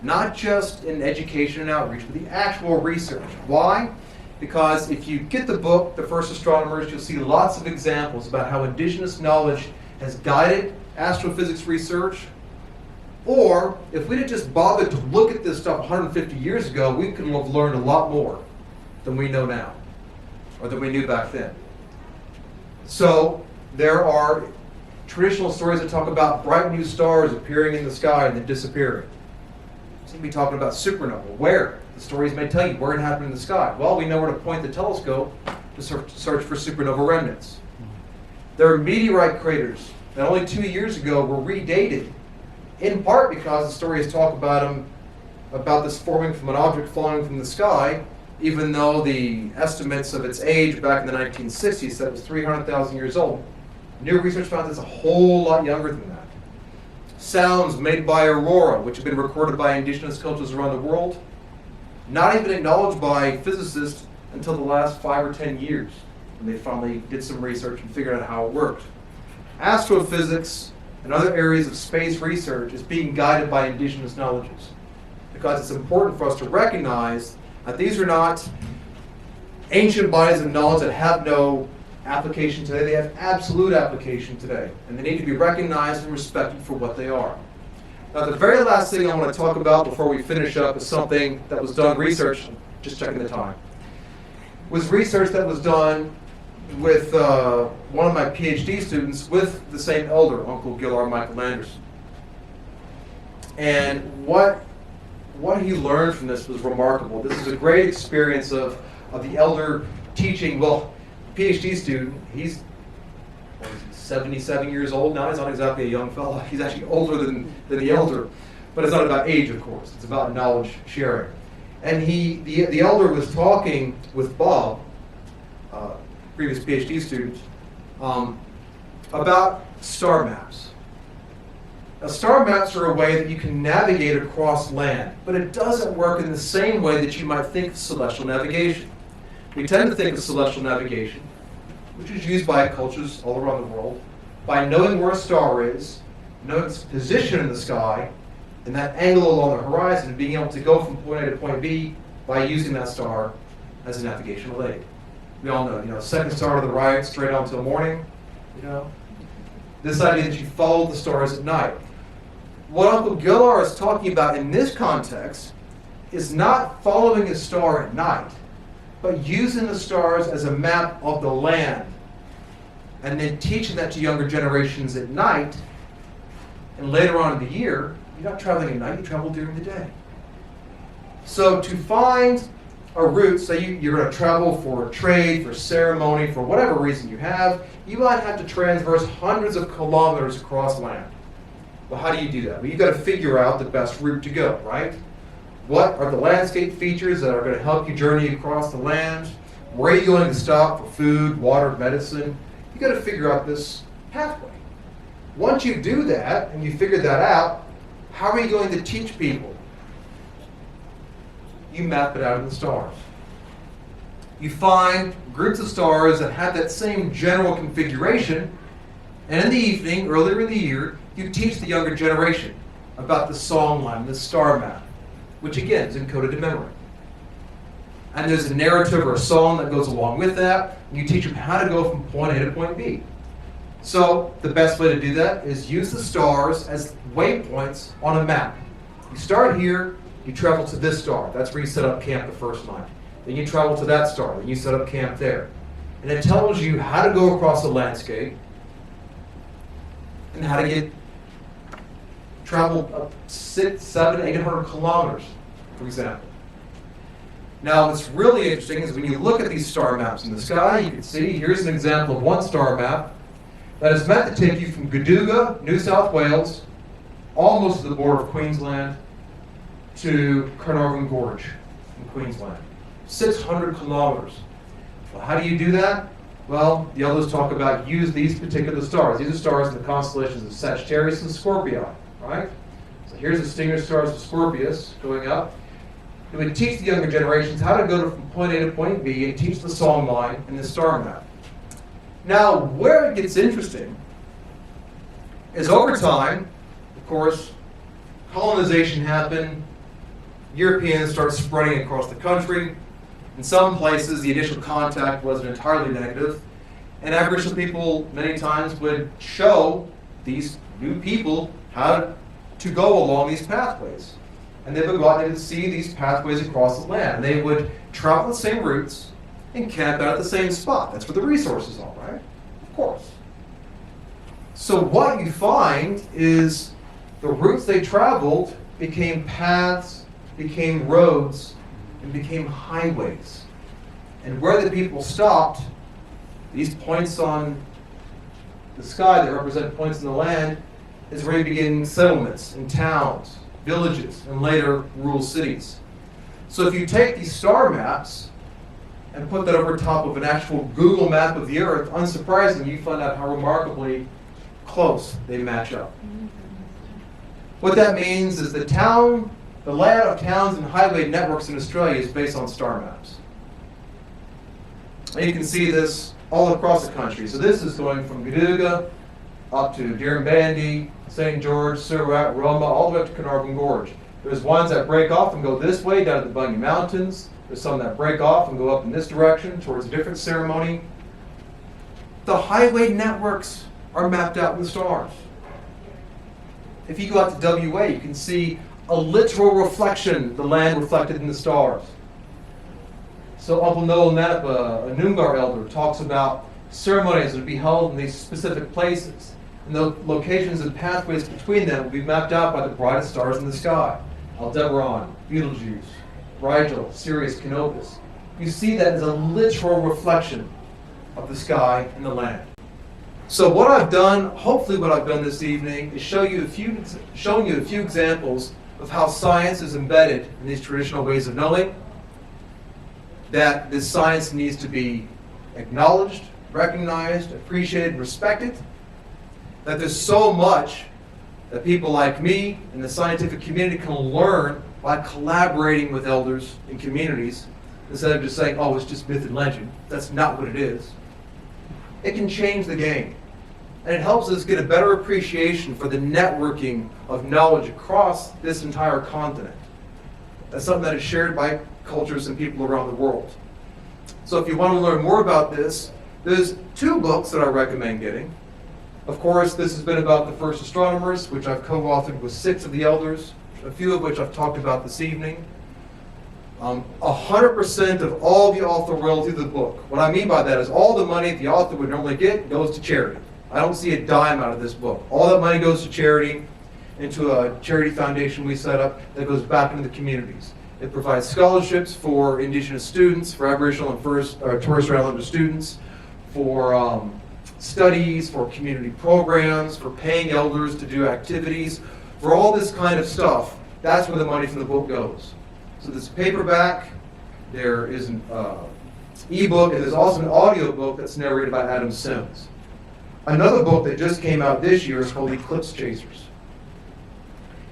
Not just in education and outreach, but the actual research. Why? Because if you get the book, The First Astronomers, you'll see lots of examples about how indigenous knowledge has guided astrophysics research. Or, if we'd have just bothered to look at this stuff 150 years ago, we could have learned a lot more than we know now, or than we knew back then. So, there are traditional stories that talk about bright new stars appearing in the sky and then disappearing. Seem to be talking about supernova. Where? The stories may tell you where it happened in the sky. Well, we know where to point the telescope to search for supernova remnants. There are meteorite craters that only 2 years ago were redated, in part because the stories talk about this forming from an object falling from the sky, even though the estimates of its age back in the 1960s said it was 300,000 years old. New research found it's a whole lot younger than that. Sounds made by aurora, which have been recorded by indigenous cultures around the world, not even acknowledged by physicists until the last 5 or 10 years, when they finally did some research and figured out how it worked. Astrophysics and other areas of space research is being guided by indigenous knowledges, because it's important for us to recognize that these are not ancient bodies of knowledge that have no application today. They have absolute application today, and they need to be recognized and respected for what they are. Now, the very last thing I want to talk about before we finish up is something that was done, research, just checking the time, was research that was done with one of my PhD students with the same elder, Uncle Gillar Michael Anderson. And what he learned from this was remarkable. This is a great experience of the elder teaching. Well, PhD student, he's 77 years old now. He's not exactly a young fellow. He's actually older than the elder. But it's not about age, of course. It's about knowledge sharing. And the elder was talking with Bob, previous PhD student, about star maps. Now, star maps are a way that you can navigate across land, but it doesn't work in the same way that you might think of celestial navigation. We tend to think of celestial navigation, which is used by cultures all around the world, by knowing where a star is, knowing its position in the sky, and that angle along the horizon, and being able to go from point A to point B by using that star as a navigational aid. We all know, second star to the right, straight on until morning, This idea that you follow the stars at night. What Uncle Gillar is talking about in this context is not following a star at night, but using the stars as a map of the land, and then teaching that to younger generations at night, and later on in the year, you're not traveling at night, you travel during the day. So to find a route, say you're going to travel for trade, for ceremony, for whatever reason you have, you might have to traverse hundreds of kilometers across land. Well, how do you do that? Well, you've got to figure out the best route to go, right? What are the landscape features that are going to help you journey across the land? Where are you going to stop for food, water, medicine? You've got to figure out this pathway. Once you do that, and you figure that out, how are you going to teach people? You map it out in the stars. You find groups of stars that have that same general configuration, and in the evening, earlier in the year, you teach the younger generation about the song line, the star map, which again is encoded in memory. and there's a narrative or a song that goes along with that, and you teach them how to go from point A to point B. So the best way to do that is use the stars as waypoints on a map. You start here, you travel to this star. That's where you set up camp the first night. Then you travel to that star, then you set up camp there. And it tells you how to go across the landscape and how to travel up 600, 700, 800 kilometers, for example. Now, what's really interesting is when you look at these star maps in the sky, you can see, here's an example of one star map that is meant to take you from Gaduga, New South Wales, almost to the border of Queensland, to Carnarvon Gorge in Queensland. 600 kilometers. Well, how do you do that? Well, the others talk about use these particular stars. These are stars in the constellations of Sagittarius and Scorpii, right? So here's the stinger stars of Scorpius going up. It would teach the younger generations how to go from point A to point B and teach the song line and the star map. Now, where it gets interesting is over time, of course, colonization happened. Europeans start spreading across the country. In some places, the initial contact wasn't entirely negative, and Aboriginal people many times would show these new people how to go along these pathways. And they would go out and see these pathways across the land. They would travel the same routes and camp out at the same spot. That's where the resources are, right? Of course. So what you find is the routes they traveled became paths, became roads, and became highways. And where the people stopped, these points on the sky that represent points in the land, is where you begin settlements and towns, villages, and later rural cities. So if you take these star maps and put that over top of an actual Google map of the Earth, unsurprisingly, you find out how remarkably close they match up. What that means is the layout of towns and highway networks in Australia is based on star maps. And you can see this all across the country. So this is going from Gaduga up to Dirranbandi, St. George, Surat, Roma, all the way up to Carnarvon Gorge. There's ones that break off and go this way down to the Bungy Mountains. There's some that break off and go up in this direction towards a different ceremony. The highway networks are mapped out in the stars. If you go out to WA, you can see a literal reflection, the land reflected in the stars. So Uncle Noel Nanapa, a Noongar elder, talks about ceremonies that will be held in these specific places. And the locations and pathways between them will be mapped out by the brightest stars in the sky. Aldebaran, Betelgeuse, Rigel, Sirius, Canopus. You see that as a literal reflection of the sky and the land. So what I've done, hopefully what I've done this evening, is showing you a few examples of how science is embedded in these traditional ways of knowing, that this science needs to be acknowledged, recognized, appreciated, respected, that there's so much that people like me and the scientific community can learn by collaborating with elders and communities instead of just saying, oh, it's just myth and legend. That's not what it is. It can change the game. And it helps us get a better appreciation for the networking of knowledge across this entire continent. That's something that is shared by cultures and people around the world. So if you want to learn more about this, there's 2 books that I recommend getting. Of course, this has been about the first astronomers, which I've co-authored with 6 of the elders, a few of which I've talked about this evening. 100% of all the author royalty of the book. What I mean by that is all the money the author would normally get goes to charity. I don't see a dime out of this book. All that money goes to charity, into a charity foundation we set up that goes back into the communities. It provides scholarships for Indigenous students, for Aboriginal and Torres Strait Islander students, for studies, for community programs, for paying elders to do activities, for all this kind of stuff. That's where the money from the book goes. So there's a paperback, there is an ebook, and there's also an audio book that's narrated by Adam Sims. Another book that just came out this year is called Eclipse Chasers.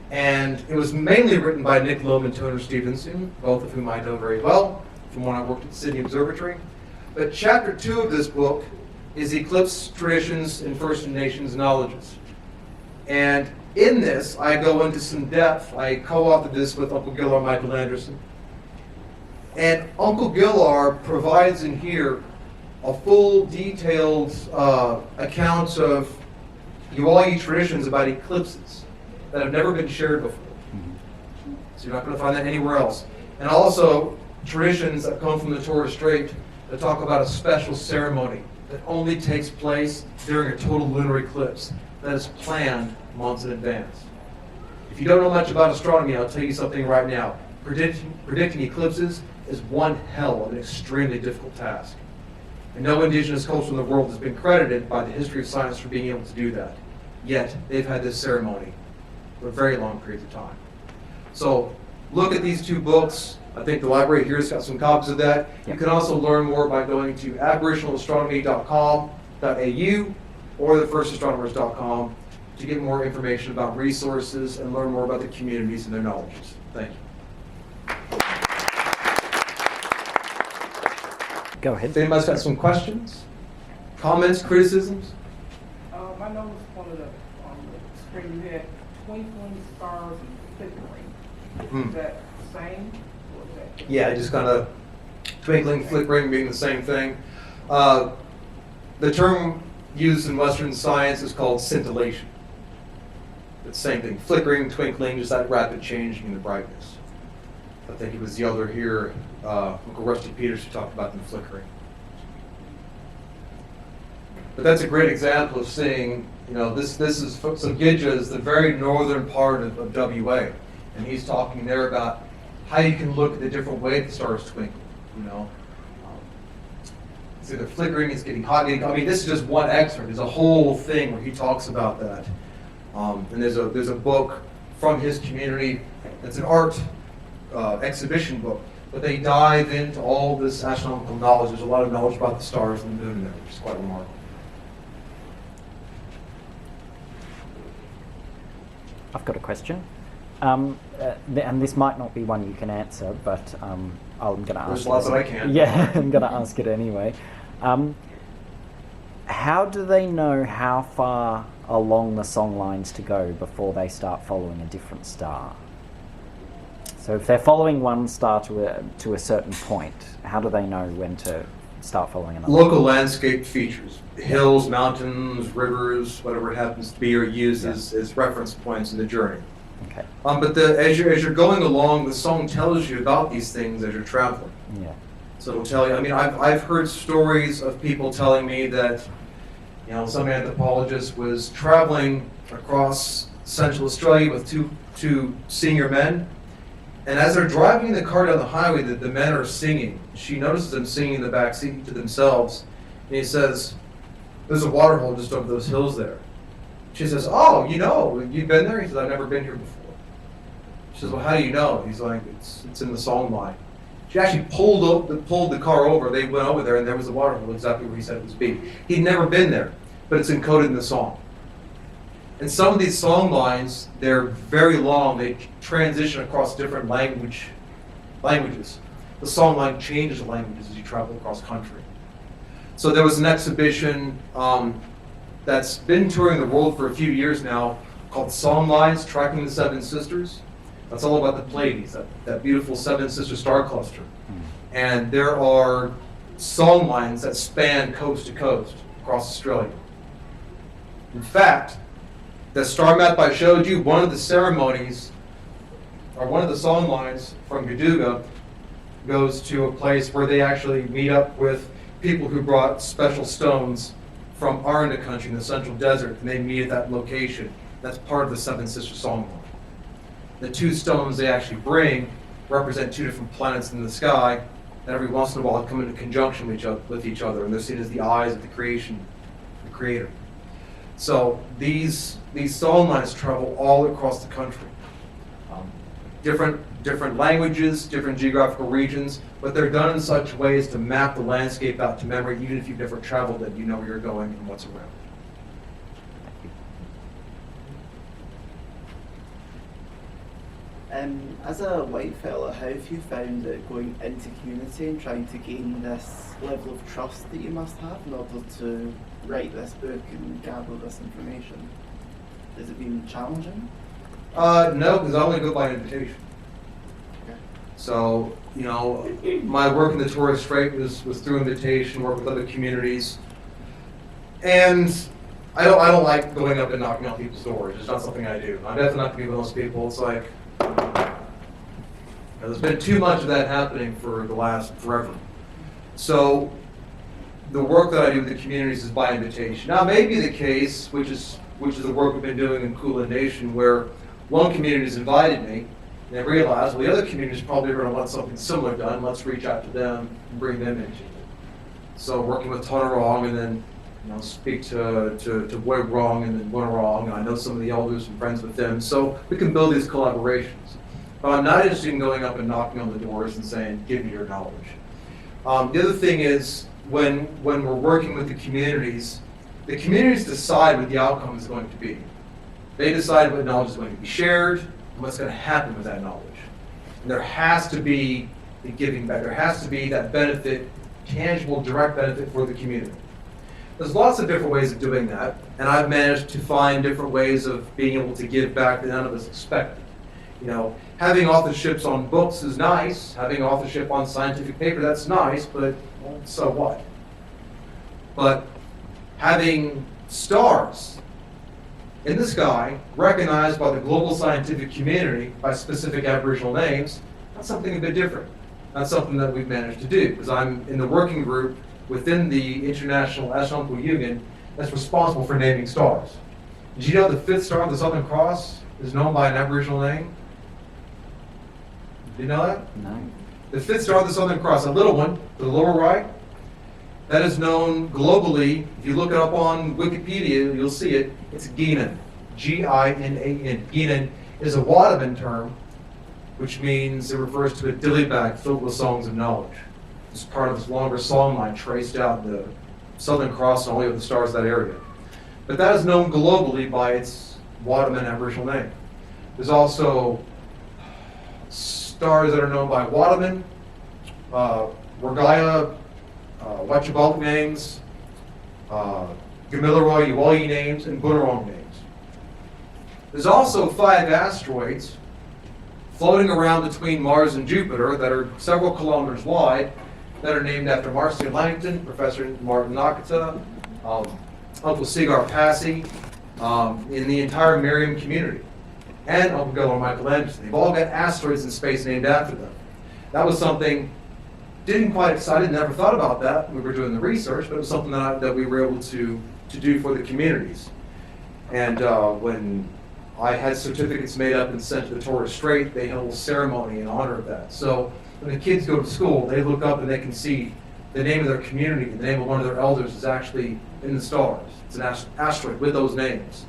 And it was mainly written by Nick Loam and Toner Stevenson, both of whom I know very well from when I worked at the Sydney Observatory. But chapter 2 of this book is Eclipse Traditions and First Nations Knowledges. And in this, I go into some depth. I co-authored this with Uncle Gillar Michael Anderson. And Uncle Gillar provides in here a full detailed account of Hawaii traditions about eclipses that have never been shared before. So you're not going to find that anywhere else. And also traditions that come from the Torres Strait that talk about a special ceremony that only takes place during a total lunar eclipse that is planned months in advance. If you don't know much about astronomy, I'll tell you something right now. Predicting eclipses is one hell of an extremely difficult task. And no indigenous culture in the world has been credited by the history of science for being able to do that. Yet, they've had this ceremony for very long periods of time. So, look at these two books. I think the library here has got some copies of that. Yep. You can also learn more by going to aboriginalastronomy.com.au or thefirtastronomers.com to get more information about resources and learn more about the communities and their knowledges. Thank you. Go ahead. If anybody's got some questions, comments, criticisms? I noticed one of the screen you had twinkling stars and flickering. Is that the same? Or is that Yeah, just kind of twinkling, flickering being the same thing. The term used in Western science is called scintillation. It's the same thing. Flickering, twinkling, just that rapid change in the brightness. I think it was the other here, Uncle Rusty Peters, who talked about them flickering. But that's a great example of seeing, this is some Gidjas, the very northern part of WA. And he's talking there about how you can look at the different way the stars twinkle, It's either flickering, it's getting hot. I mean, this is just one excerpt. There's a whole thing where he talks about that. And there's a book from his community. It's an art exhibition book, but they dive into all this astronomical knowledge. There's a lot of knowledge about the stars and the moon in there, which is quite remarkable. I've got a question. And this might not be one you can answer, but I'm going to ask There's it. lots that I can. Yeah, I'm going to ask it anyway. How do they know how far along the song lines to go before they start following a different star? So if they're following one star to a certain point, how do they know when to start following another? Local landscape features, hills, mountains, rivers, whatever it happens to be, are used as reference points in the journey. Okay. But as you're going along, the song tells you about these things as you're traveling. Yeah. So it'll tell you. I mean, I've heard stories of people telling me that, some anthropologist was traveling across Central Australia with two senior men, and as they're driving the car down the highway, the men are singing. She notices them singing in the back seat to themselves, and he says, "There's a water hole just over those hills there." She says, "Oh, you've been there?" He says, "I've never been here before." She says, "Well, how do you know?" He's like, "It's in the song line." She actually pulled the car over. They went over there, and there was a water hole exactly where he said it was be. He'd never been there, but it's encoded in the song. And some of these song lines, they're very long. They transition across different languages. The song line changes the languages as you travel across country. So there was an exhibition that's been touring the world for a few years now called Song Lines, Tracking the Seven Sisters. That's all about the Pleiades, that beautiful seven sister star cluster. And there are song lines that span coast to coast across Australia. In fact, the star map I showed you, one of the ceremonies, or one of the song lines from Gaduga goes to a place where they actually meet up with people who brought special stones from Aranda country in the central desert, and they meet at that location. That's part of the Seven Sister Song Line. The two stones they actually bring represent two different planets in the sky, and every once in a while come into conjunction with each other, and they're seen as the eyes of the creator. So these song lines travel all across the country. Different languages, different geographical regions, but they're done in such ways to map the landscape out to memory, even if you've never traveled it, you know where you're going and what's around. As a white fella, how have you found it going into community and trying to gain this level of trust that you must have in order to write this book and gather this information? Has it been challenging? No, because I only go by invitation. Okay. So, you know, my work in the Torres Strait was through invitation, work with other communities. And I don't like going up and knocking on people's doors. It's not something I do. I'm definitely not going to be one of those people. It's like, there's been too much of that happening for the last forever. So the work that I do with the communities is by invitation. Now, it may be the case, which is the work we've been doing in Kulin Nation, where one community has invited me, and they realize, well, the other community is probably going to want something similar done. Let's reach out to them and bring them into it. So working with Tonarong, and then speak to Woiwurrung and then Woiwurrung, and I know some of the elders and friends with them. So we can build these collaborations. But I'm not interested in going up and knocking on the doors and saying, give me your knowledge. The other thing is, when we're working with the communities decide what the outcome is going to be. They decide what knowledge is going to be shared and what's going to happen with that knowledge. And there has to be the giving back. There has to be that benefit, tangible, direct benefit for the community. There's lots of different ways of doing that, and I've managed to find different ways of being able to give back that none of us expected. Having authorships on books is nice. Having authorship on scientific paper, that's nice, but well, so what? But having stars in the sky recognized by the global scientific community by specific Aboriginal names, that's something a bit different. That's something that we've managed to do, because I'm in the working group within the International Astronomical Union that's responsible for naming stars. Did you know the 5th star of the Southern Cross is known by an Aboriginal name? Did you know that? No. The 5th star of the Southern Cross, a little one, to the lower right, that is known globally. If you look it up on Wikipedia, you'll see it. It's Ginan, G-I-N-A-N. Ginan is a Wadman term, which means it refers to a dilly bag filled with songs of knowledge. It's part of this longer song line traced out the Southern Cross and all the other stars of that area. But that is known globally by its Wadman Aboriginal name. There's also stars that are known by Wadman, Wargaya, Wachibalik names, Gamilaroi Uwalyi names, and Bunurong names. There's also 5 asteroids floating around between Mars and Jupiter that are several kilometers wide that are named after Marcia Langton, Professor Martin Nakata, Uncle Cigar Passy, in the entire Miriam community, and Uncle Gilroy Michelangelo. They've all got asteroids in space named after them. That was something, didn't quite excited, never thought about that when we were doing the research, but it was something that we were able to do for the communities. And when I had certificates made up and sent to the Torres Strait, they held a ceremony in honor of that. So when the kids go to school, they look up and they can see the name of their community, the name of one of their elders is actually in the stars. It's an asteroid with those names.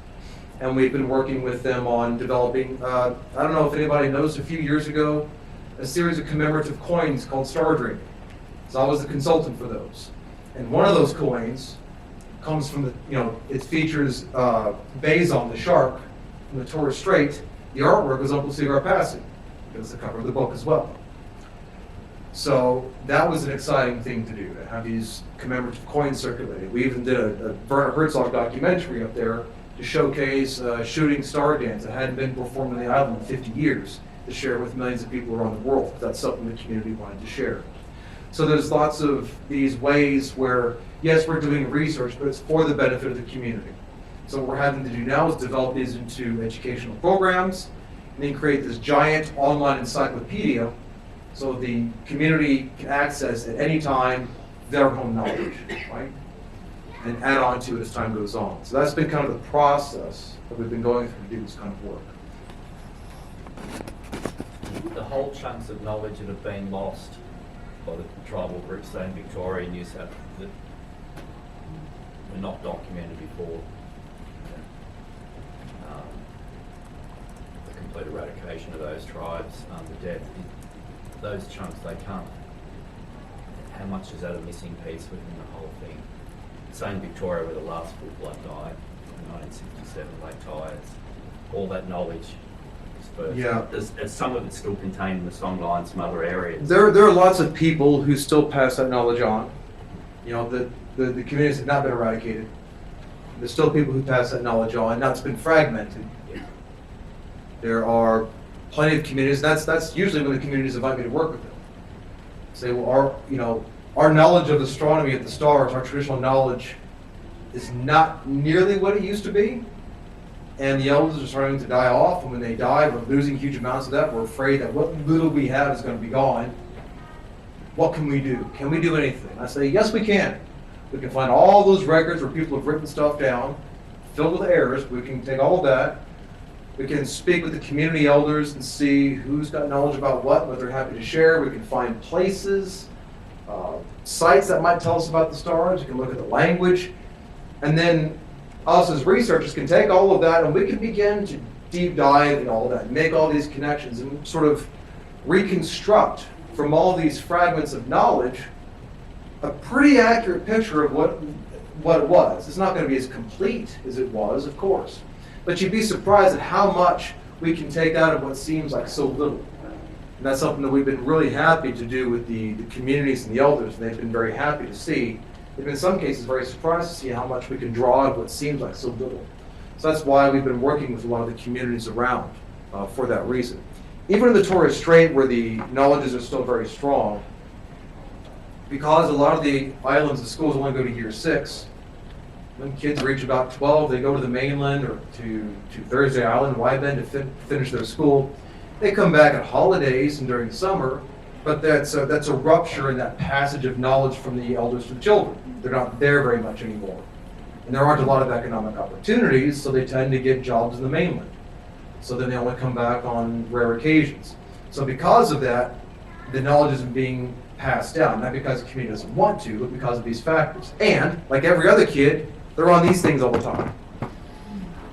And we've been working with them on developing, I don't know if anybody knows, a few years ago, a series of commemorative coins called Star Dreaming. So I was the consultant for those. And one of those coins comes from it features Bazon, the shark, from the Torres Strait. The artwork was Uncle Cigar Passy. It was the cover of the book as well. So that was an exciting thing to do, to have these commemorative coins circulating. We even did a Werner Herzog documentary up there to showcase shooting star dance that hadn't been performed on the island in 50 years, to share with millions of people around the world. That's something the community wanted to share. So there's lots of these ways where, yes, we're doing research, but it's for the benefit of the community. So what we're having to do now is develop these into educational programs, and then create this giant online encyclopedia so the community can access at any time their own knowledge, right? And add on to it as time goes on. So that's been kind of the process that we've been going through to do this kind of work. The whole chunks of knowledge that have been lost by the tribal groups, say in Victoria, New South, that were not documented before. The complete eradication of those tribes, the death, those chunks, they can't. How much is that a missing piece within the whole thing? Say in Victoria, where the last full blood died in 1967, Lake Tyers, all that knowledge. Yeah. There's some of it still contained in the songlines from other areas. There are lots of people who still pass that knowledge on. The communities have not been eradicated. There's still people who pass that knowledge on. Now it's been fragmented. Yeah. There are plenty of communities. That's usually when the communities invite me to work with them. Say, well, our knowledge of astronomy at the stars, our traditional knowledge, is not nearly what it used to be. And the elders are starting to die off, and when they die, we're losing huge amounts of that. We're afraid that what little we have is going to be gone. What can we do? Can we do anything? I say, yes, we can. We can find all those records where people have written stuff down, filled with errors. We can take all of that. We can speak with the community elders and see who's got knowledge about what they're happy to share. We can find places, sites that might tell us about the stars. We can look at the language. And then us as researchers can take all of that and we can begin to deep dive in all of that, make all these connections and sort of reconstruct from all these fragments of knowledge a pretty accurate picture of what it was. It's not going to be as complete as it was, of course, but you'd be surprised at how much we can take out of what seems like so little. And that's something that we've been really happy to do with the communities and the elders, and they've been very happy to see. They've been in some cases very surprised to see how much we can draw out of what seems like so little. So that's why we've been working with a lot of the communities around for that reason. Even in the Torres Strait, where the knowledges are still very strong, because a lot of the islands, the schools only go to year 6, when kids reach about 12, they go to the mainland or to Thursday Island, Bend to finish their school. They come back at holidays and during summer, but that's a rupture in that passage of knowledge from the elders to the children. They're not there very much anymore. And there aren't a lot of economic opportunities, so they tend to get jobs in the mainland. So then they only come back on rare occasions. So because of that, the knowledge isn't being passed down, not because the community doesn't want to, but because of these factors. And, like every other kid, they're on these things all the time.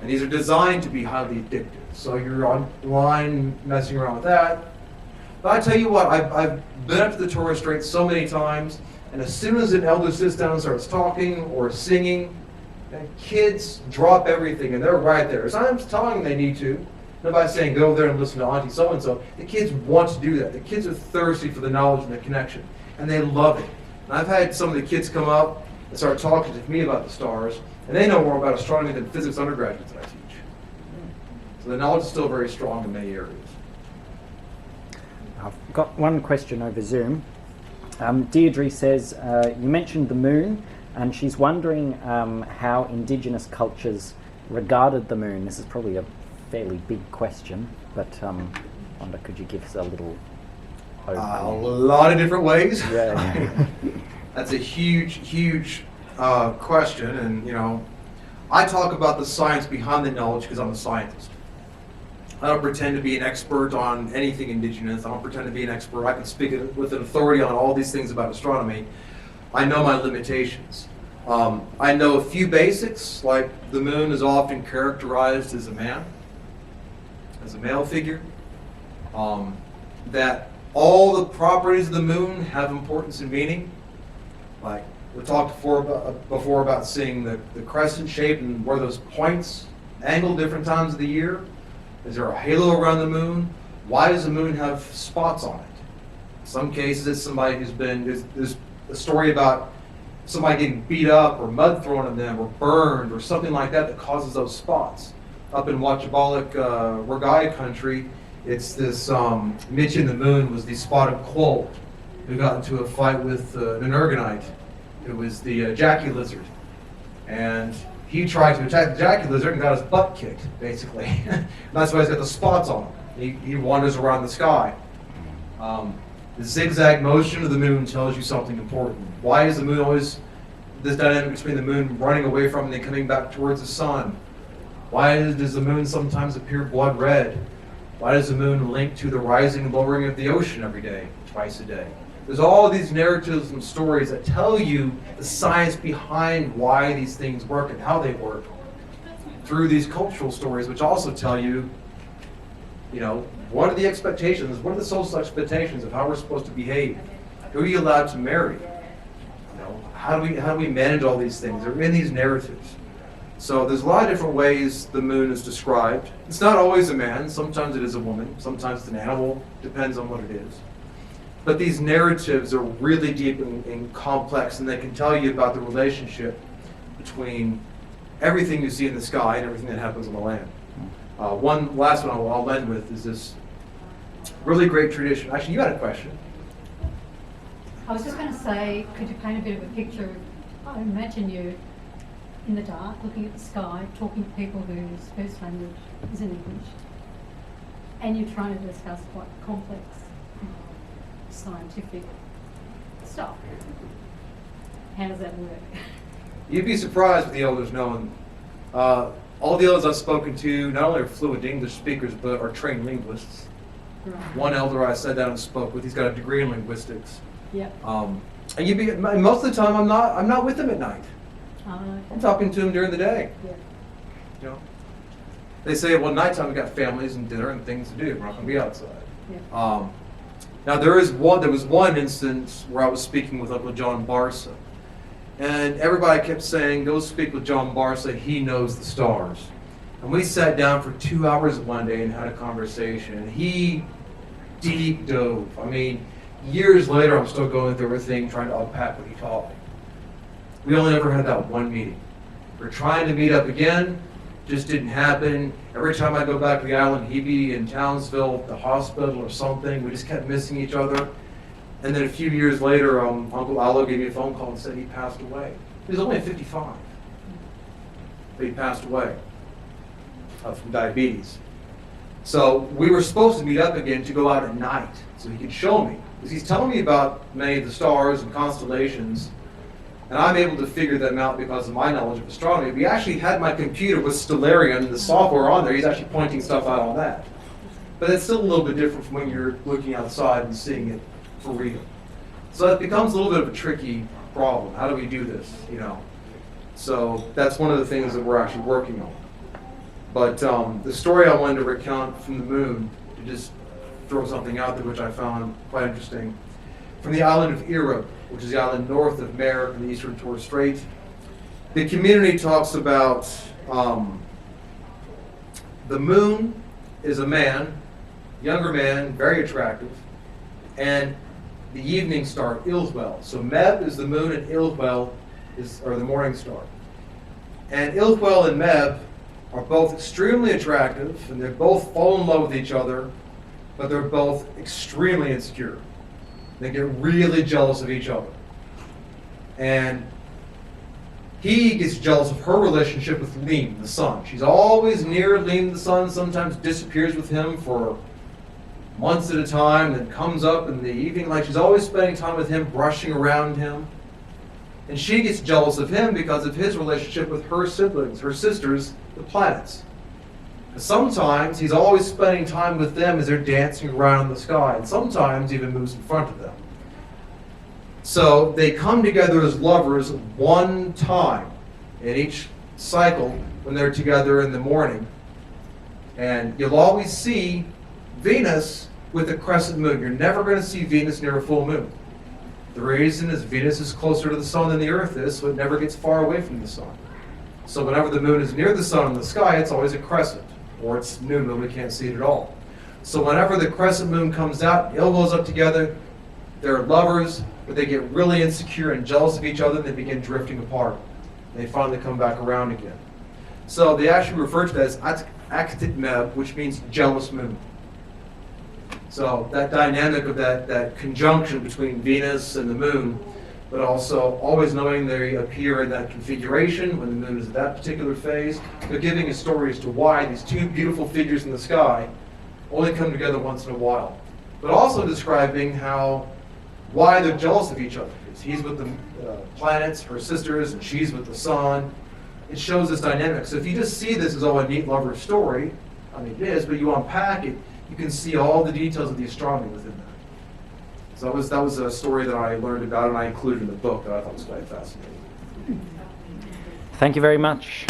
And these are designed to be highly addictive. So you're online messing around with that. But I tell you what, I've been up to the Torres Strait so many times, and as soon as an elder sits down and starts talking or singing, kids drop everything, and they're right there. As I'm telling them they need to, nobody's saying go there and listen to Auntie so-and-so. The kids want to do that. The kids are thirsty for the knowledge and the connection, and they love it. And I've had some of the kids come up and start talking to me about the stars, and they know more about astronomy than physics undergraduates that I teach. So the knowledge is still very strong in many areas. I've got one question over Zoom. Deirdre says, you mentioned the moon, and she's wondering how Indigenous cultures regarded the moon. This is probably a fairly big question, but I wonder, could you give us a little A lot of different ways. Yeah. That's a huge question, and I talk about the science behind the knowledge because I'm a scientist. I don't pretend to be an expert on anything Indigenous. I don't pretend to be an expert. I can speak with an authority on all these things about astronomy. I know my limitations. I know a few basics, like the moon is often characterized as a man, as a male figure. That all the properties of the moon have importance and meaning. Like we talked before about seeing the crescent shape and where those points angle different times of the year. Is there a halo around the moon? Why does the moon have spots on it? In some cases, it's somebody who's there's a story about somebody getting beat up or mud thrown at them or burned or something like that causes those spots. Up in Wachibalik, Ragai country, it's this Mitch in the Moon was the spotted quoll who got into a fight with an Urgonite, who was the Jackie lizard. And he tried to attack the Jackie lizard and got his butt kicked, basically. And that's why he's got the spots on him. He wanders around the sky. The zigzag motion of the moon tells you something important. Why is the moon always, this dynamic between the moon running away from and then coming back towards the sun? Why does the moon sometimes appear blood red? Why does the moon link to the rising and lowering of the ocean every day, twice a day? There's all of these narratives and stories that tell you the science behind why these things work and how they work through these cultural stories, which also tell you, what are the expectations, what are the social expectations of how we're supposed to behave? Who are you allowed to marry? How do we manage all these things? They're in these narratives. So there's a lot of different ways the moon is described. It's not always a man, sometimes it is a woman, sometimes it's an animal, depends on what it is. But these narratives are really deep and complex, and they can tell you about the relationship between everything you see in the sky and everything that happens on the land. One last one I'll end with is this Really great tradition. Actually, you had a question. I was just going to say, could you paint a bit of a picture of, I imagine you in the dark, looking at the sky, talking to people whose first language is in English, and you're trying to discuss quite complex scientific stuff. How does that work? You'd be surprised with the elders knowing. All the elders I've spoken to not only are fluent English speakers, but are trained linguists. Right. One elder I sat down and spoke with, he's got a degree in linguistics. Yep. And most of the time I'm not with them at night. I'm Okay. talking to them during the day. Yeah. You know, they say, well, nighttime we got families and dinner and things to do. We're not going to be outside. Yeah. Now there was one instance where I was speaking with Uncle John Barsa, and everybody kept saying, "Go speak with John Barsa. He knows the stars." And we sat down for 2 hours one day and had a conversation. And he deep dove. I mean, years later, I'm still going through everything, trying to unpack what he taught me. We only ever had that one meeting. We're trying to meet up again, just didn't happen. Every time I go back to the island, he'd be in Townsville, at the hospital or something. We just kept missing each other. And then a few years later, Uncle Allo gave me a phone call and said he passed away. He was only 55, but he passed away from diabetes. So we were supposed to meet up again to go out at night so he could show me. Because he's telling me about many of the stars and constellations, and I'm able to figure them out because of my knowledge of astronomy. We actually had my computer with Stellarium, the software on there. He's actually pointing stuff out on that. But it's still a little bit different from when you're looking outside and seeing it for real. So it becomes a little bit of a tricky problem. How do we do this, you know? So that's one of the things that we're actually working on. But the story I wanted to recount from the moon, to just throw something out there which I found quite interesting, from the island of Era, which is the island north of Mer in the eastern Torres Strait. The community talks about the moon is a man, younger man, very attractive, and the evening star, Ilthwel. So Meb is the moon and Ilthwel are the morning star. And Ilthwel and Meb are both extremely attractive, and they both fall in love with each other, but they're both extremely insecure. They get really jealous of each other. And he gets jealous of her relationship with Leem, the sun. She's always near Leem, the sun, sometimes disappears with him for months at a time, then comes up in the evening, like she's always spending time with him, brushing around him. And she gets jealous of him because of his relationship with her siblings, her sisters, the planets. And sometimes he's always spending time with them as they're dancing around in the sky, and sometimes even moves in front of them. So they come together as lovers one time in each cycle when they're together in the morning. And you'll always see Venus with a crescent moon. You're never going to see Venus near a full moon. The reason is Venus is closer to the sun than the Earth is, so it never gets far away from the sun. So whenever the moon is near the sun in the sky, it's always a crescent, or it's new moon, we can't see it at all. So whenever the crescent moon comes out, elbows up together, they're lovers, but they get really insecure and jealous of each other, and they begin drifting apart. They finally come back around again. So they actually refer to that as Aktit Meb, which means jealous moon. So that dynamic of that conjunction between Venus and the moon, but also always knowing they appear in that configuration when the moon is at that particular phase. They're giving a story as to why these two beautiful figures in the sky only come together once in a while. But also describing why they're jealous of each other. He's with the planets, her sisters, and she's with the sun. It shows this dynamic. So if you just see this as a neat lover story, I mean it is, but you unpack it, you can see all the details of the astronomy within that. So that was a story that I learned about and I included in the book that I thought was quite fascinating. Thank you very much.